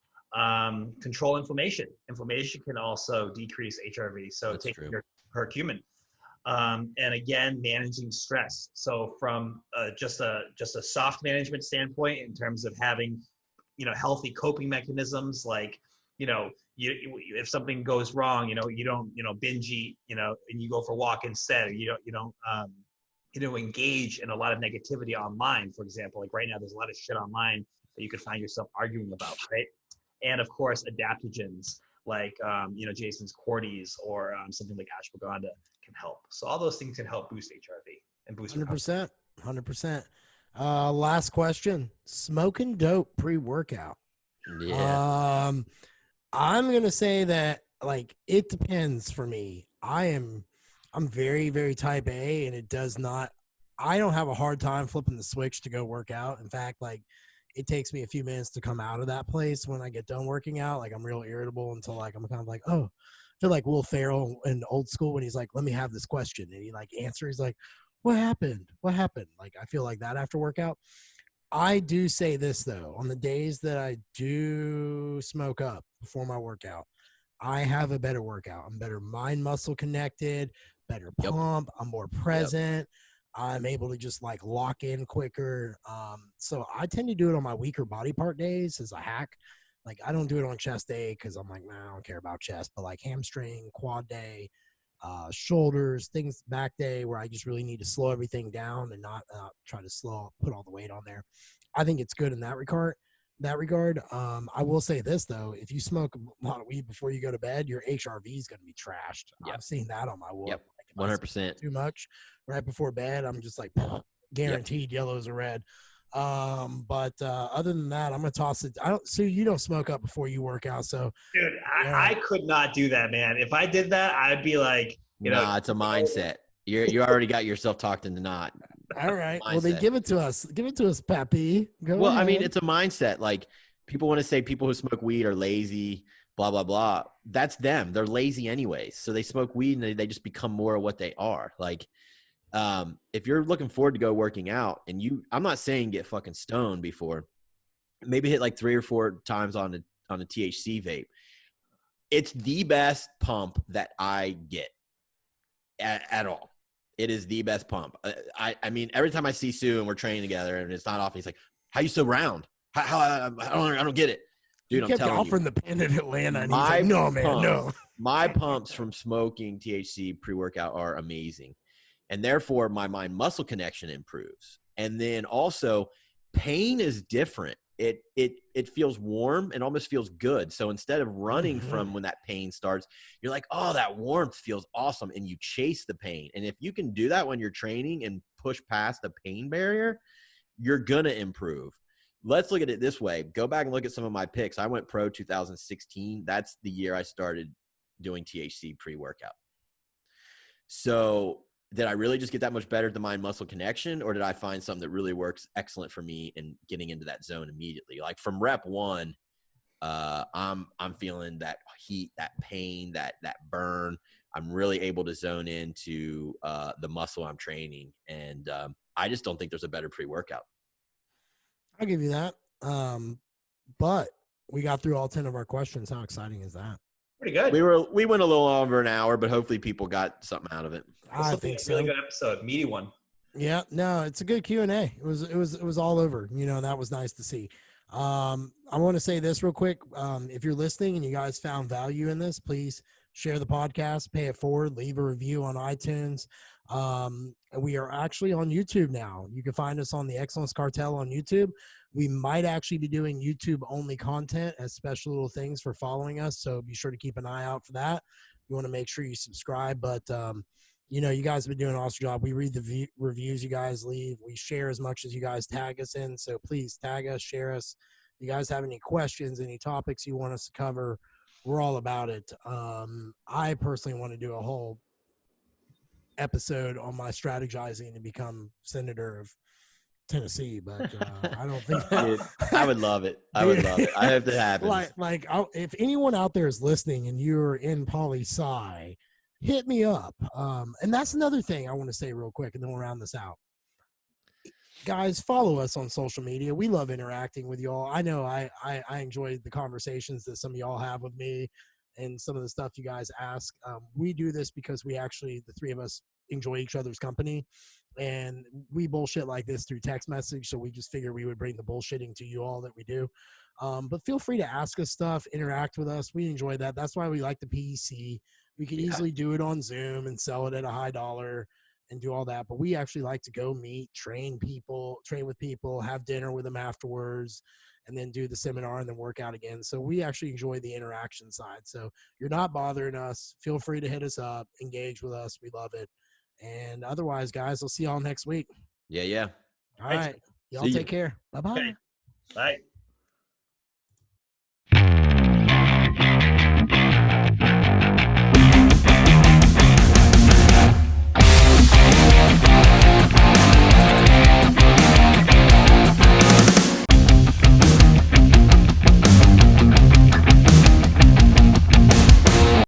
control inflammation. Inflammation can also decrease HRV, so take your curcumin. And again, managing stress. So from just a soft management standpoint, in terms of having, you know, healthy coping mechanisms, like, you know, if something goes wrong, you know, you don't, you know, binge eat, you know, and you go for a walk instead, or you don't engage in a lot of negativity online, for example. Like right now, there's a lot of shit online that you could find yourself arguing about, right? And of course, adaptogens like, you know, Jason's Cordy's or something like ashwagandha can help. So all those things can help boost HRV and boost 100%. 100%. Last question: smoking dope pre-workout. Yeah. I'm gonna say that like it depends for me. I'm very, very type A, and I don't have a hard time flipping the switch to go work out. In fact, like it takes me a few minutes to come out of that place when I get done working out. Like I'm real irritable until like I'm kind of like, oh, I feel like Will Ferrell in Old School when he's like, let me have this question, and he like answers. He's like, what happened? What happened? Like I feel like that after workout. I do say this though, on the days that I do smoke up before my workout, I have a better workout. I'm better mind muscle connected, better pump. I'm more present. I'm able to just like lock in quicker. So I tend to do it on my weaker body part days as a hack. Like I don't do it on chest day because I'm like, nah, I don't care about chest, but like hamstring, quad day, shoulders, things back day where I just really need to slow everything down and not try to put all the weight on there. I think it's good in that regard. I will say this though, if you smoke a lot of weed before you go to bed, your HRV is going to be trashed. I've seen that on my wall. Yep. 100%. Too much right before bed, I'm just like guaranteed yellows or red. But other than that, I'm gonna toss it. So you don't smoke up before you work out, so Dude, yeah. I could not do that, man. If I did that, I'd be like, Nah, it's a mindset. You already got yourself talked into not. All right. Well, then Mindset. give it to us. Give it to us, Pappy. Go Well, ahead. I mean, it's a mindset. Like people want to say people who smoke weed are lazy, blah, blah, blah. That's them. They're lazy anyways. So they smoke weed and they just become more of what they are. Like, if you're looking forward to go working out and I'm not saying get fucking stoned before, maybe hit like 3 or 4 times on a THC vape. It's the best pump that I get at all. It is the best pump. I mean, every time I see Sue and we're training together and it's not off, he's like, "How you so round? How I don't get it, dude." He kept I'm telling offering you, the pin in Atlanta, and he's like, "No, man, no." My pumps from smoking THC pre-workout are amazing, and therefore my mind-muscle connection improves. And then also, pain is different. It feels warm and almost feels good. So instead of running from when that pain starts, you're like, oh, that warmth feels awesome. And you chase the pain. And if you can do that when you're training and push past the pain barrier, you're going to improve. Let's look at it this way. Go back and look at some of my picks. I went pro 2016. That's the year I started doing THC pre-workout. So did I really just get that much better at the mind-muscle connection, or did I find something that really works excellent for me in getting into that zone immediately? Like from rep 1, I'm feeling that heat, that pain, that burn. I'm really able to zone into the muscle I'm training, and I just don't think there's a better pre-workout. I'll give you that. But we got through all 10 of our questions. How exciting is that? Pretty good. We went a little over an hour, but hopefully people got something out of it. I think so. Really good episode, meaty one. Yeah, no, it's a good Q&A. It was all over. You know, that was nice to see. I want to say this real quick. If you're listening and you guys found value in this, please share the podcast, pay it forward, leave a review on iTunes. We are actually on YouTube now. You can find us on the Excellence Cartel on YouTube. We might actually be doing YouTube only content as special little things for following us. So be sure to keep an eye out for that. You want to make sure you subscribe, but you know, you guys have been doing an awesome job. We read the reviews you guys leave. We share as much as you guys tag us in. So please tag us, share us. If you guys have any questions, any topics you want us to cover, we're all about it. I personally want to do a whole episode on my strategizing to become senator of Tennessee, but I don't think that. Dude, I would love it. I would love it. I hope that happens. If anyone out there is listening and you're in poli-sci, hit me up. And that's another thing I want to say real quick, and then we'll round this out. Guys, follow us on social media. We love interacting with y'all. I know I enjoy the conversations that some of y'all have with me and some of the stuff you guys ask. We do this because we actually, the three of us, enjoy each other's company, and we bullshit like this through text message. So we just figure we would bring the bullshitting to you all that we do. But feel free to ask us stuff, interact with us. We enjoy that. That's why we like the PEC. We could easily do it on Zoom and sell it at a high dollar and do all that. But we actually like to go meet, train with people, have dinner with them afterwards, and then do the seminar and then work out again. So we actually enjoy the interaction side. So you're not bothering us. Feel free to hit us up, engage with us. We love it. And otherwise, guys, I'll see y'all next week. Yeah. All right. Y'all take care. Bye-bye. Okay. Bye.